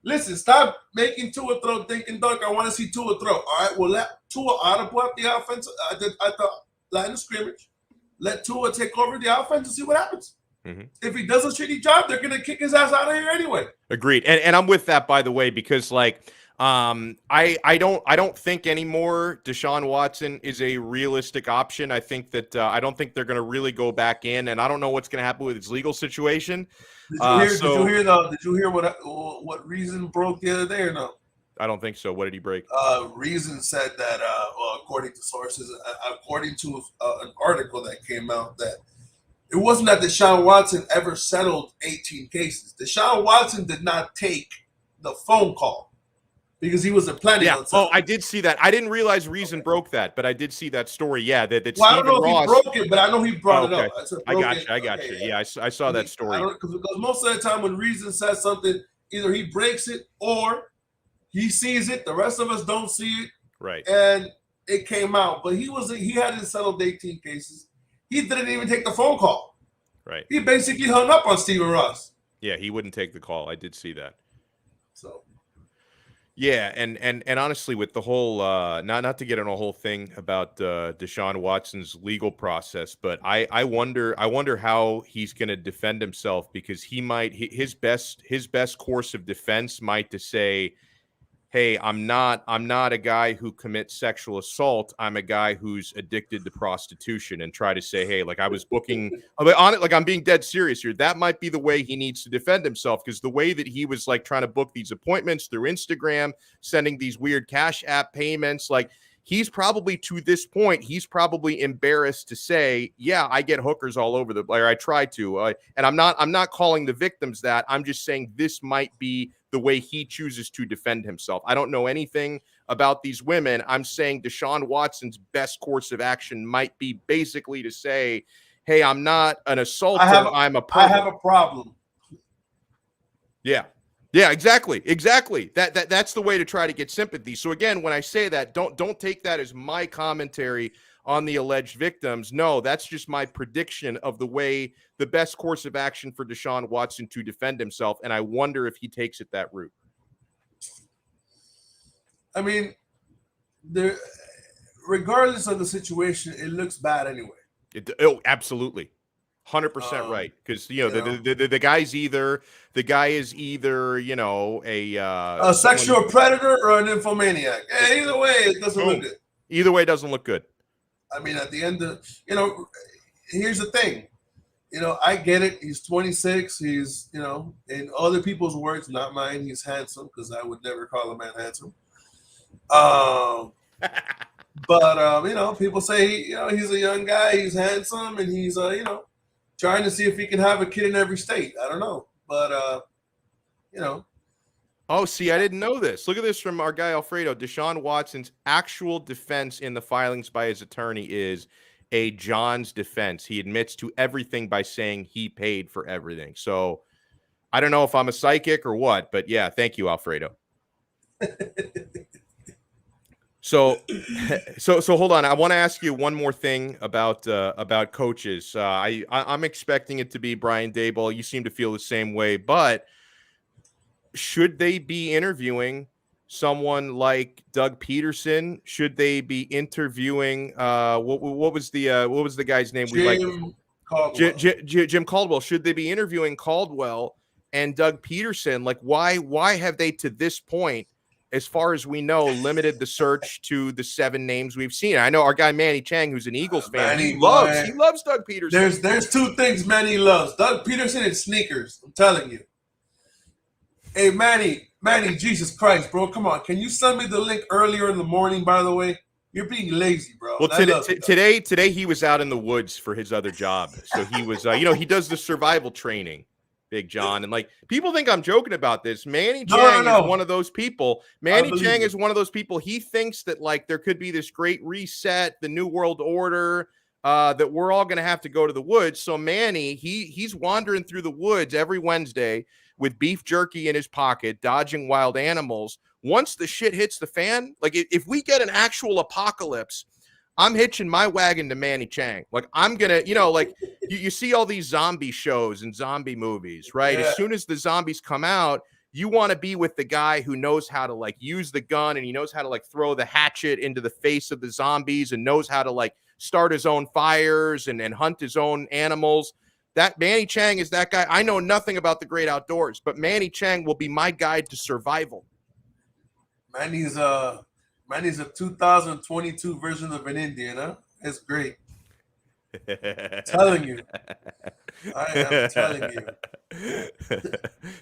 Listen, stop making Tua throw, dink and dunk. I want to see Tua throw. All right, well, let Tua out the offense at the line of scrimmage. Let Tua take over the offense and see what happens. Mm-hmm. If he does a shitty job, they're gonna kick his ass out of here anyway. Agreed. And I'm with that, by the way, because like I don't think anymore Deshaun Watson is a realistic option. I think that I don't think they're going to really go back in, and I don't know what's going to happen with his legal situation. Did you hear what Reason broke the other day or no? I don't think so. What did he break? Reason said that, according to sources, according to an article that came out, that it wasn't that Deshaun Watson ever settled 18 cases. Deshaun Watson did not take the phone call because he wasn't planning on settling. Oh, I did see that. I didn't realize Reason broke that, but I did see that story. Yeah, that well, I don't know if he broke it, but I know he brought it up. I got you. Yeah, I saw that story. Because most of the time when Reason says something, either he breaks it or he sees it. The rest of us don't see it. Right. And it came out, but he hadn't settled 18 cases. He didn't even take the phone call. Right. He basically hung up on Stephen Ross. Yeah, he wouldn't take the call. I did see that. So. Yeah, and honestly, with the whole not to get on a whole thing about Deshaun Watson's legal process, but I wonder how he's going to defend himself, because his best course of defense might to say, hey, I'm not a guy who commits sexual assault. I'm a guy who's addicted to prostitution, and try to say, hey, like I was booking on it. Like I'm being dead serious here. That might be the way he needs to defend himself, because the way that he was like trying to book these appointments through Instagram, sending these weird Cash App payments, like he's probably, to this point, he's probably embarrassed to say, yeah, I get hookers all over the place. I try to, and I'm not calling the victims that. I'm just saying this might be the way he chooses to defend himself. I don't know anything about these women. I'm saying Deshaun Watson's best course of action might be basically to say, hey, I'm not an assaulter. I'm a pervert. I have a problem. Yeah. Yeah, exactly. That's the way to try to get sympathy. So again, when I say that, don't take that as my commentary on the alleged victims. No, that's just my prediction of the best course of action for Deshaun Watson to defend himself, and I wonder if he takes it that route. I mean, regardless of the situation, it looks bad anyway. Absolutely. 100% right, because the guy is either a sexual predator or an infomaniac. Either way, it doesn't look good. Either way, it doesn't look good. I mean, at the end of here's the thing. I get it. He's 26. He's in other people's words, not mine, he's handsome, because I would never call a man handsome. But people say he's a young guy. He's handsome, and he's trying to see if he can have a kid in every state. I don't know. But, Oh, see, I didn't know this. Look at this from our guy, Alfredo. Deshaun Watson's actual defense in the filings by his attorney is a John's defense. He admits to everything by saying he paid for everything. So I don't know if I'm a psychic or what, but yeah, thank you, Alfredo. So hold on. I want to ask you one more thing about coaches. I'm expecting it to be Brian Daboll. You seem to feel the same way, but should they be interviewing someone like Doug Peterson? Should they be interviewing what was the guy's name? Jim Caldwell. Should they be interviewing Caldwell and Doug Peterson? Like, why have they, to this point, as far as we know, limited the search to the 7 names we've seen? I know our guy Manny Chang, who's an Eagles fan, he loves Doug Peterson. There's 2 things Manny loves: Doug Peterson and sneakers. I'm telling you. Hey, Manny, Jesus Christ, bro, come on! Can you send me the link earlier in the morning? By the way, you're being lazy, bro. Well, today he was out in the woods for his other job, so he was, he does the survival training. Big John, and like people think I'm joking about this. Manny Chang is one of those people. Manny Chang is one of those people. He thinks that like there could be this great reset, the new world order, that we're all going to have to go to the woods. So Manny, he's wandering through the woods every Wednesday with beef jerky in his pocket, dodging wild animals. Once the shit hits the fan, like if we get an actual apocalypse, I'm hitching my wagon to Manny Chang. Like I'm going to, like you see all these zombie shows and zombie movies, right? Yeah. As soon as the zombies come out, you want to be with the guy who knows how to like use the gun, and he knows how to like throw the hatchet into the face of the zombies, and knows how to like start his own fires and hunt his own animals. That Manny Chang is that guy. I know nothing about the great outdoors, but Manny Chang will be my guide to survival. Manny's a 2022 version of an Indian, huh? It's great. Telling you. I am telling you.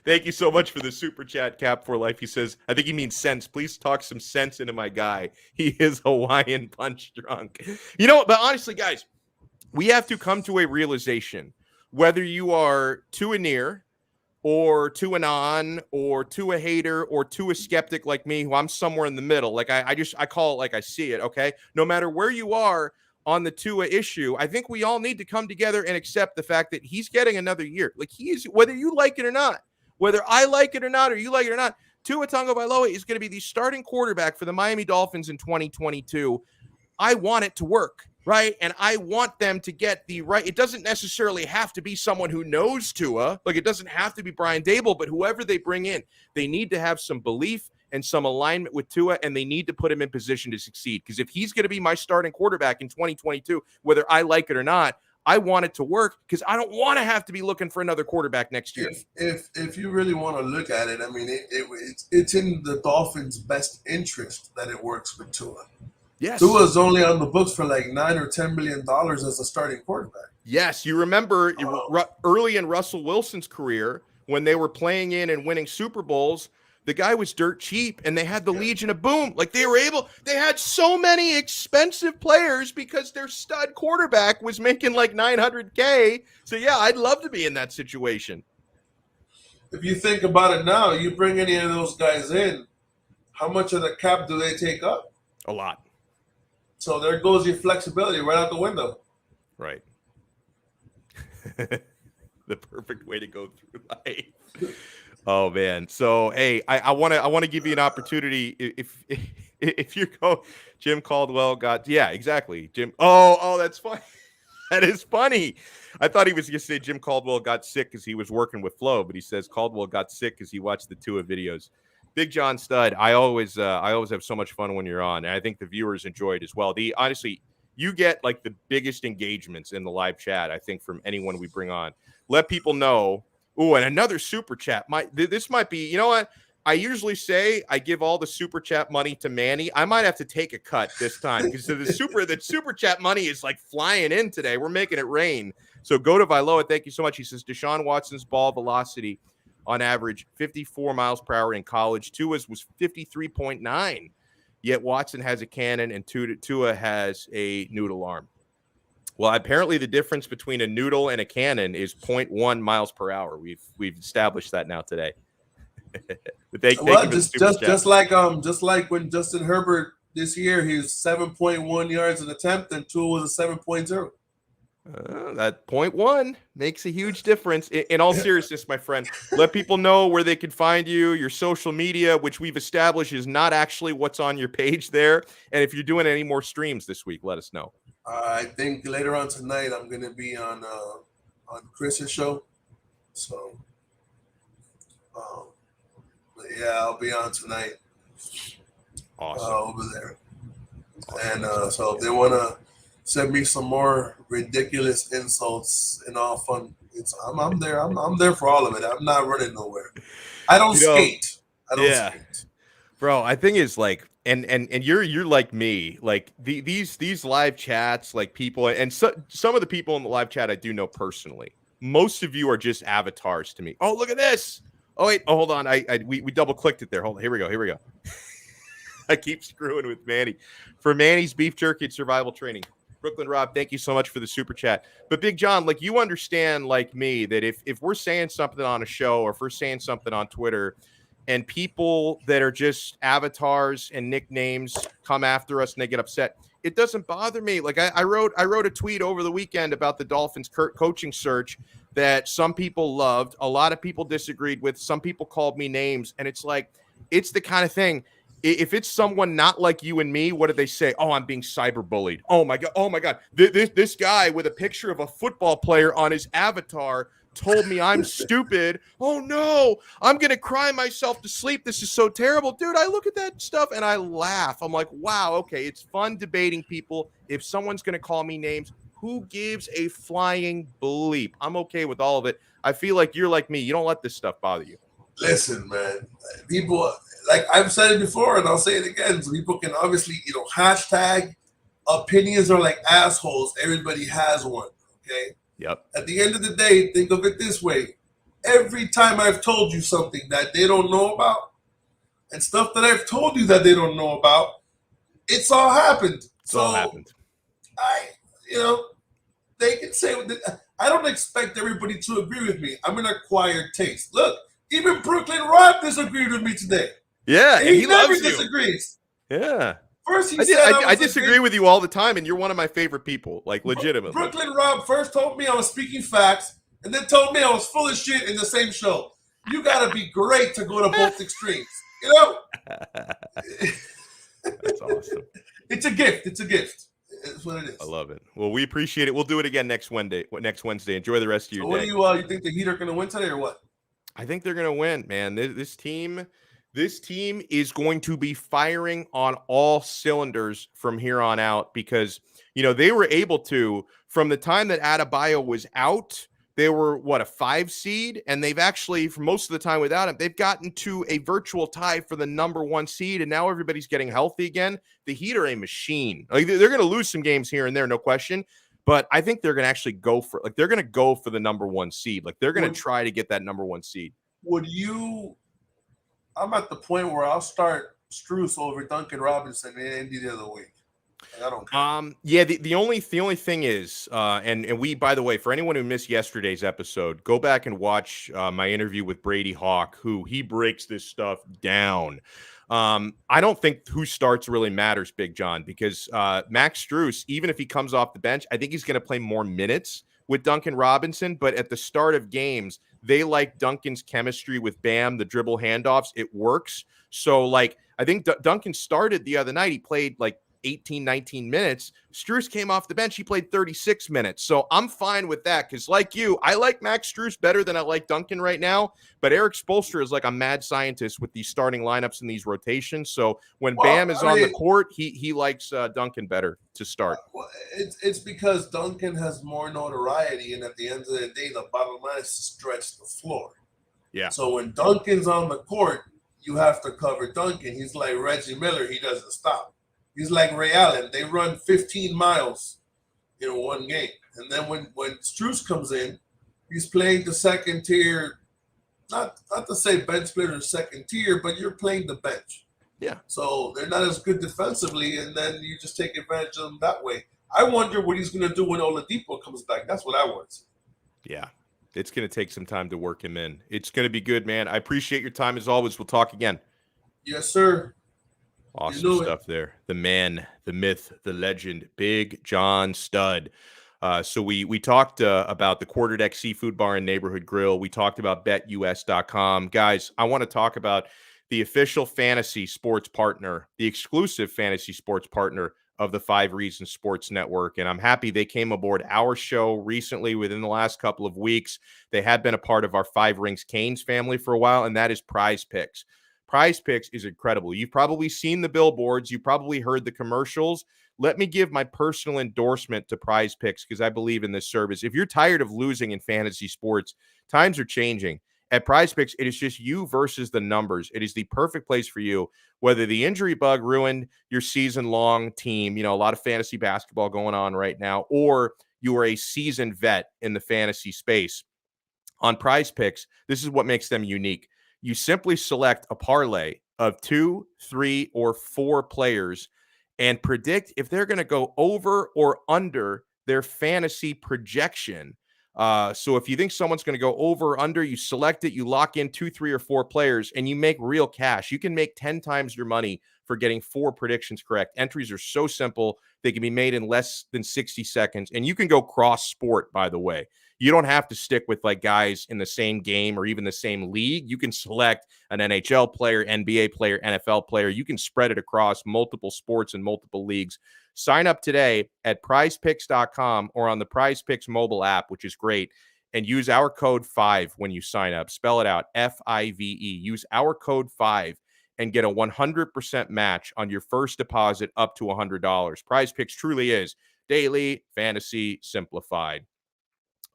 Thank you so much for the super chat, Cap for Life. He says, I think he means sense. Please talk some sense into my guy. He is Hawaiian punch drunk. But honestly, guys, we have to come to a realization, whether you are to a near or to an on or to a hater or to a skeptic like me, who I'm somewhere in the middle. Like I call it like I see it. Okay. No matter where you are on the Tua issue, I think we all need to come together and accept the fact that he's getting another year. Like he is, whether you like it or not, whether I like it or not, or you like it or not, Tua Tagovailoa is going to be the starting quarterback for the Miami Dolphins in 2022. I want it to work, right? And I want them to get the right. It doesn't necessarily have to be someone who knows Tua. Like it doesn't have to be Brian Dable, but whoever they bring in, they need to have some belief and some alignment with Tua, and they need to put him in position to succeed. Because if he's going to be my starting quarterback in 2022, whether I like it or not, I want it to work because I don't want to have to be looking for another quarterback next year. If you really want to look at it, I mean, it's in the Dolphins' best interest that it works with Tua. Yes. Tua's only on the books for like $9 or $10 million as a starting quarterback. Yes, you remember early in Russell Wilson's career when they were playing in and winning Super Bowls, the guy was dirt cheap and they had the Legion of Boom. Like they had so many expensive players because their stud quarterback was making like $900K. So yeah, I'd love to be in that situation. If you think about it now, you bring any of those guys in, how much of the cap do they take up? A lot. So there goes your flexibility right out the window. Right. The perfect way to go through life. Oh man. So hey, I want to give you an opportunity if you go. Jim Caldwell got exactly. Jim. Oh, that's funny. That is funny. I thought he was going to say Jim Caldwell got sick because he was working with Flo, but he says Caldwell got sick because he watched the Tua videos. Big John Stud, I always have so much fun when you're on, and I think the viewers enjoy it as well. Honestly, you get like the biggest engagements in the live chat, I think, from anyone we bring on. Let people know. Oh, and another super chat. This might be, you know what? I usually say I give all the super chat money to Manny. I might have to take a cut this time because the super chat money is like flying in today. We're making it rain. So go to Vailoa. Thank you so much. He says Deshaun Watson's ball velocity on average 54 miles per hour in college. Tua's was 53.9. Yet Watson has a cannon and Tua has a noodle arm. Well, apparently the difference between a noodle and a cannon is 0.1 miles per hour. We've established that now today. Just like when Justin Herbert this year, he was 7.1 yards an attempt, and Tua was a 7.0. That 0.1 makes a huge difference. In all seriousness, my friend, let people know where they can find you, your social media, which we've established is not actually what's on your page there. And if you're doing any more streams this week, let us know. I think later on tonight I'm going to be on Chris's show. So, I'll be on tonight. Awesome. Over there. And so if they want to send me some more ridiculous insults and all fun, I'm there. I'm there for all of it. I'm not running nowhere. I don't skate. I don't skate. Bro, I think it's like, and you're like me, like these live chats, like people, and some of the people in the live chat I do know personally. Most of you are just avatars to me. Oh, look at this. Oh wait, hold on. We double clicked it there. Hold on. Here we go. I keep screwing with Manny. For Manny's beef jerky and survival training. Brooklyn Rob, thank you so much for the super chat. But Big John, like you understand, like me, that if we're saying something on a show or if we're saying something on Twitter, and people that are just avatars and nicknames come after us and they get upset, it doesn't bother me. Like I wrote a tweet over the weekend about the Dolphins coaching search that some people loved, a lot of people disagreed with, some people called me names, and it's like, it's the kind of thing. If it's someone not like you and me, what do they say? Oh, I'm being cyberbullied. Oh my God. This guy with a picture of a football player on his avatar told me I'm stupid. Oh no, I'm going to cry myself to sleep. This is so terrible. Dude, I look at that stuff and I laugh. I'm like, wow, okay, it's fun debating people. If someone's going to call me names, Who gives a flying bleep? I'm okay with all of it. I feel like you're like me. You don't let this stuff bother you. Listen, man, people, like I've said it before and I'll say it again. So people can obviously, hashtag opinions are like assholes. Everybody has one. Okay. Yep. At the end of the day, think of it this way. Every time I've told you something that they don't know about and stuff that I've told you that they don't know about, it's all happened. It's all happened. They can say, I don't expect everybody to agree with me. I'm an acquired taste. Look, even Brooklyn Rob disagreed with me today. Yeah, he never loves disagrees. You. Yeah. First, I disagree with you all the time, and you're one of my favorite people, like legitimately. Brooklyn Rob first told me I was speaking facts, and then told me I was full of shit in the same show. You got to be great to go to both extremes. That's awesome. It's a gift. It's a gift. It's what it is. I love it. Well, we appreciate it. We'll do it again next Wednesday. Enjoy the rest of your day. What do you think the Heat are going to win today or what? I think they're going to win, man. This team is going to be firing on all cylinders from here on out because, they were able to, from the time that Adebayo was out, they were, a 5 seed? And they've actually, for most of the time without him, they've gotten to a virtual tie for the number 1 seed, and now everybody's getting healthy again. The Heat are a machine. Like, they're going to lose some games here and there, no question, but I think they're going to actually go for the number 1 seed. Like, they're going to try to get that number 1 seed. I'm at the point where I'll start Strus over Duncan Robinson any other week. I don't care. Yeah, the only thing is, and we, by the way, for anyone who missed yesterday's episode, go back and watch my interview with Brady Hawk, who he breaks this stuff down. I don't think who starts really matters, Big John, because Max Strus, even if he comes off the bench, I think he's going to play more minutes with Duncan Robinson. But at the start of games, they like Duncan's chemistry with Bam, the dribble handoffs. It works. So, I think Duncan started the other night. He played 18, 19 minutes. Strus came off the bench. He played 36 minutes. So I'm fine with that because, like you, I like Max Strus better than I like Duncan right now. But Eric Spoelstra is like a mad scientist with these starting lineups and these rotations. So when Bam is on the court, he likes Duncan better to start. It's because Duncan has more notoriety, and at the end of the day, the bottom line is to stretch the floor. Yeah. So when Duncan's on the court, you have to cover Duncan. He's like Reggie Miller. He doesn't stop. He's like Ray Allen. They run 15 miles in one game. And then when Strus comes in, he's playing the second tier, not to say bench player or second tier, but you're playing the bench. Yeah. So they're not as good defensively, and then you just take advantage of them that way. I wonder what he's going to do when Oladipo comes back. That's what I want. Yeah. It's going to take some time to work him in. It's going to be good, man. I appreciate your time as always. We'll talk again. Yes, sir. Awesome stuff there. The man, the myth, the legend, Big John Stud. So we talked about the Quarterdeck Seafood Bar and Neighborhood Grill. We talked about BetUS.com. Guys, I want to talk about the official fantasy sports partner, the exclusive fantasy sports partner of the 5 Reasons Sports Network. And I'm happy they came aboard our show recently within the last couple of weeks. They had been a part of our 5 Rings Canes family for a while, and that is Prize Picks. Prize Picks is incredible. You've probably seen the billboards. You probably heard the commercials. Let me give my personal endorsement to Prize Picks because I believe in this service. If you're tired of losing in fantasy sports, times are changing. At Prize Picks, it is just you versus the numbers. It is the perfect place for you. Whether the injury bug ruined your season-long team, a lot of fantasy basketball going on right now, or you are a seasoned vet in the fantasy space. On Prize Picks, this is what makes them unique. You simply select a parlay of 2, 3, or 4 players and predict if they're going to go over or under their fantasy projection. So if you think someone's going to go over or under, you select it, you lock in 2, 3, or 4 players, and you make real cash. You can make 10 times your money for getting 4 predictions correct. Entries are so simple. They can be made in less than 60 seconds, and you can go cross-sport, by the way. You don't have to stick with guys in the same game or even the same league. You can select an NHL player, NBA player, NFL player. You can spread it across multiple sports and multiple leagues. Sign up today at prizepicks.com or on the Prize Picks mobile app, which is great, and use our code 5 when you sign up. Spell it out, FIVE. Use our code 5 and get a 100% match on your first deposit up to $100. Prize Picks truly is Daily Fantasy Simplified.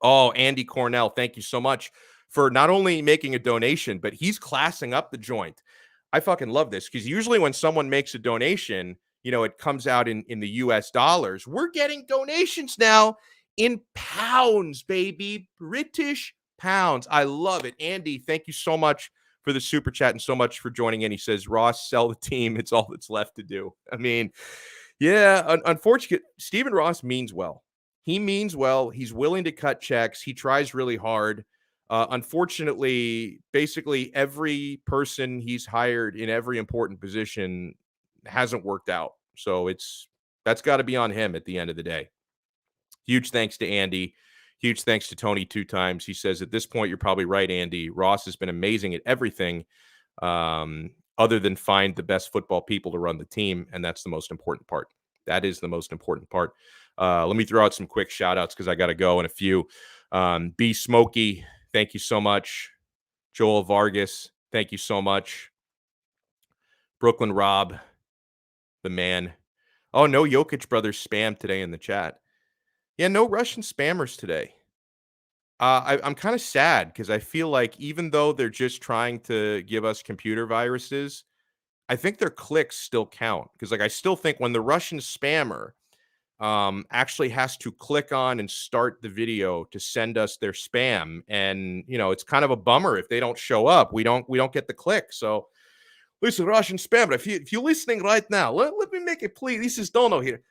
Oh, Andy Cornell, thank you so much for not only making a donation, but he's classing up the joint. I fucking love this because usually when someone makes a donation, it comes out in the US dollars. We're getting donations now in pounds, baby. British pounds. I love it. Andy, thank you so much for the super chat and so much for joining in. He says, Ross, sell the team. It's all that's left to do. I mean, yeah, unfortunately, Stephen Ross means well. He means well. He's willing to cut checks. He tries really hard. Unfortunately, basically every person he's hired in every important position hasn't worked out. So that's got to be on him at the end of the day. Huge thanks to Andy. Huge thanks to Tony 2 times. He says, at this point, you're probably right, Andy. Ross has been amazing at everything other than find the best football people to run the team. And that's the most important part. That is the most important part. Let me throw out some quick shout outs because I got to go in a few. B Smokey, thank you so much. Joel Vargas, thank you so much. Brooklyn Rob, the man. Oh, no Jokic brothers spam today in the chat. Yeah, no Russian spammers today. I'm kind of sad because I feel like even though they're just trying to give us computer viruses, I think their clicks still count. Because I still think when the Russian spammer actually has to click on and start the video to send us their spam, and it's kind of a bummer if they don't show up. We don't get the click. So listen, Russian spammer, if you're listening right now, let me make a plea. This is Donno here.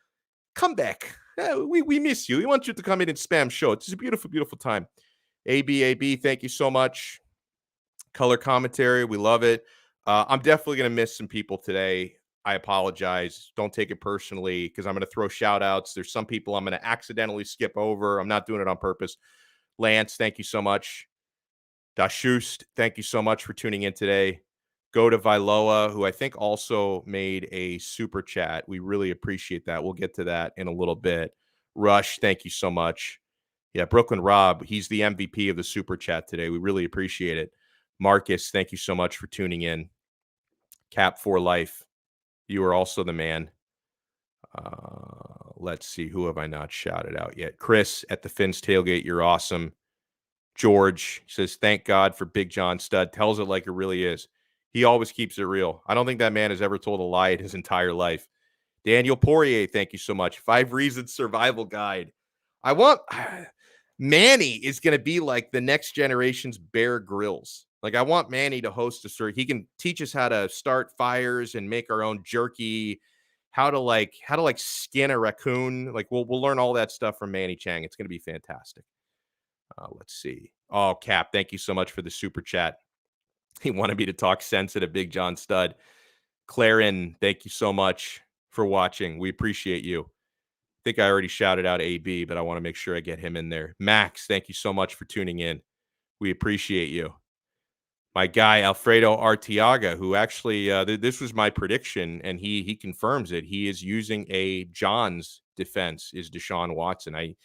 Come back. We miss you. We want you to come in and spam show. It's a beautiful, beautiful time. AB, thank you so much. Color commentary, we love it. I'm definitely going to miss some people today. I apologize. Don't take it personally because I'm going to throw shout outs. There's some people I'm going to accidentally skip over. I'm not doing it on purpose. Lance, thank you so much. Dashust, thank you so much for tuning in today. Go to Vailoa, who I think also made a super chat. We really appreciate that. We'll get to that in a little bit. Rush, thank you so much. Yeah, Brooklyn Rob, he's the MVP of the super chat today. We really appreciate it. Marcus, thank you so much for tuning in. Cap for life, you are also the man. Let's see, who have I not shouted out yet? Chris at the Finns Tailgate, you're awesome. George says, thank God for Big John Stud. Tells it like it really is. He always keeps it real. I don't think that man has ever told a lie in his entire life. Daniel Poirier, thank you so much. 5 Reasons Survival Guide. I want Manny is going to be like the next generation's Bear Grylls. Like, I want Manny to host a story. He can teach us how to start fires and make our own jerky, how to skin a raccoon. Like, we'll learn all that stuff from Manny Chang. It's going to be fantastic. Let's see. Oh, Cap, thank you so much for the super chat. He wanted me to talk sense at a Big John Stud. Clarin, thank you so much for watching. We appreciate you. I think I already shouted out AB, but I want to make sure I get him in there. Max, thank you so much for tuning in. We appreciate you. My guy, Alfredo Arteaga, who actually, this was my prediction, and he confirms it. He is using a John's defense, is Deshaun Watson. I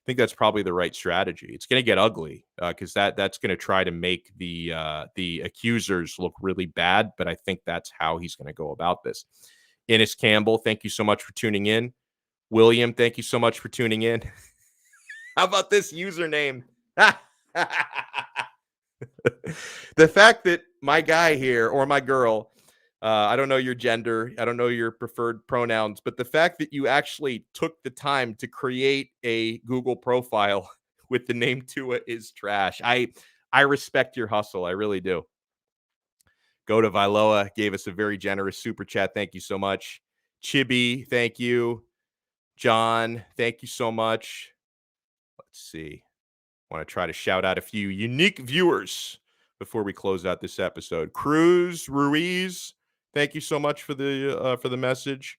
think that's probably the right strategy. It's going to get ugly because that's going to try to make the accusers look really bad, but I think that's how he's going to go about this. Ennis Campbell, thank you so much for tuning in. William, thank you so much for tuning in. How about this username? The fact that my guy here or my girl, I don't know your gender, I don't know your preferred pronouns, but the fact that you actually took the time to create a Google profile with the name Tua is trash. I respect your hustle. I really do. Go to Vailoa, gave us a very generous super chat. Thank you so much. Chibi, thank you. John, thank you so much. Let's see. I want to try to shout out a few unique viewers before we close out this episode. Cruz Ruiz, thank you so much for the message.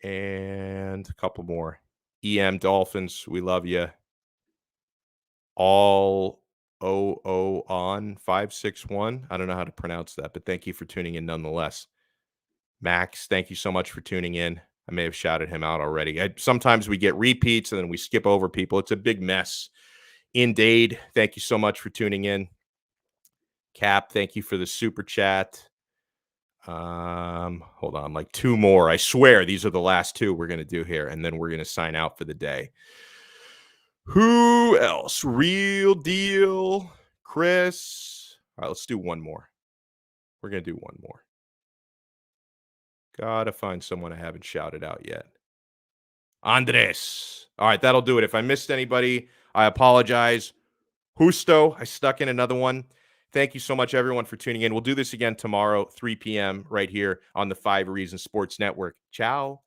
And a couple more. EM Dolphins, we love you. All on 561. I don't know how to pronounce that, but thank you for tuning in nonetheless. Max, thank you so much for tuning in. I may have shouted him out already. Sometimes we get repeats and then we skip over people. It's a big mess. Indeed, thank you so much for tuning in. Cap, thank you for the super chat. Hold on, like 2 more. I swear these are the last 2 we're going to do here, and then we're going to sign out for the day. Who else? Real Deal, Chris. All right, let's do one more. We're going to do one more. Gotta find someone I haven't shouted out yet. Andres. All right, that'll do it. If I missed anybody, I apologize. Justo, I stuck in another one. Thank you so much, everyone, for tuning in. We'll do this again tomorrow, 3 p.m., right here on the 5 Reasons Sports Network. Ciao.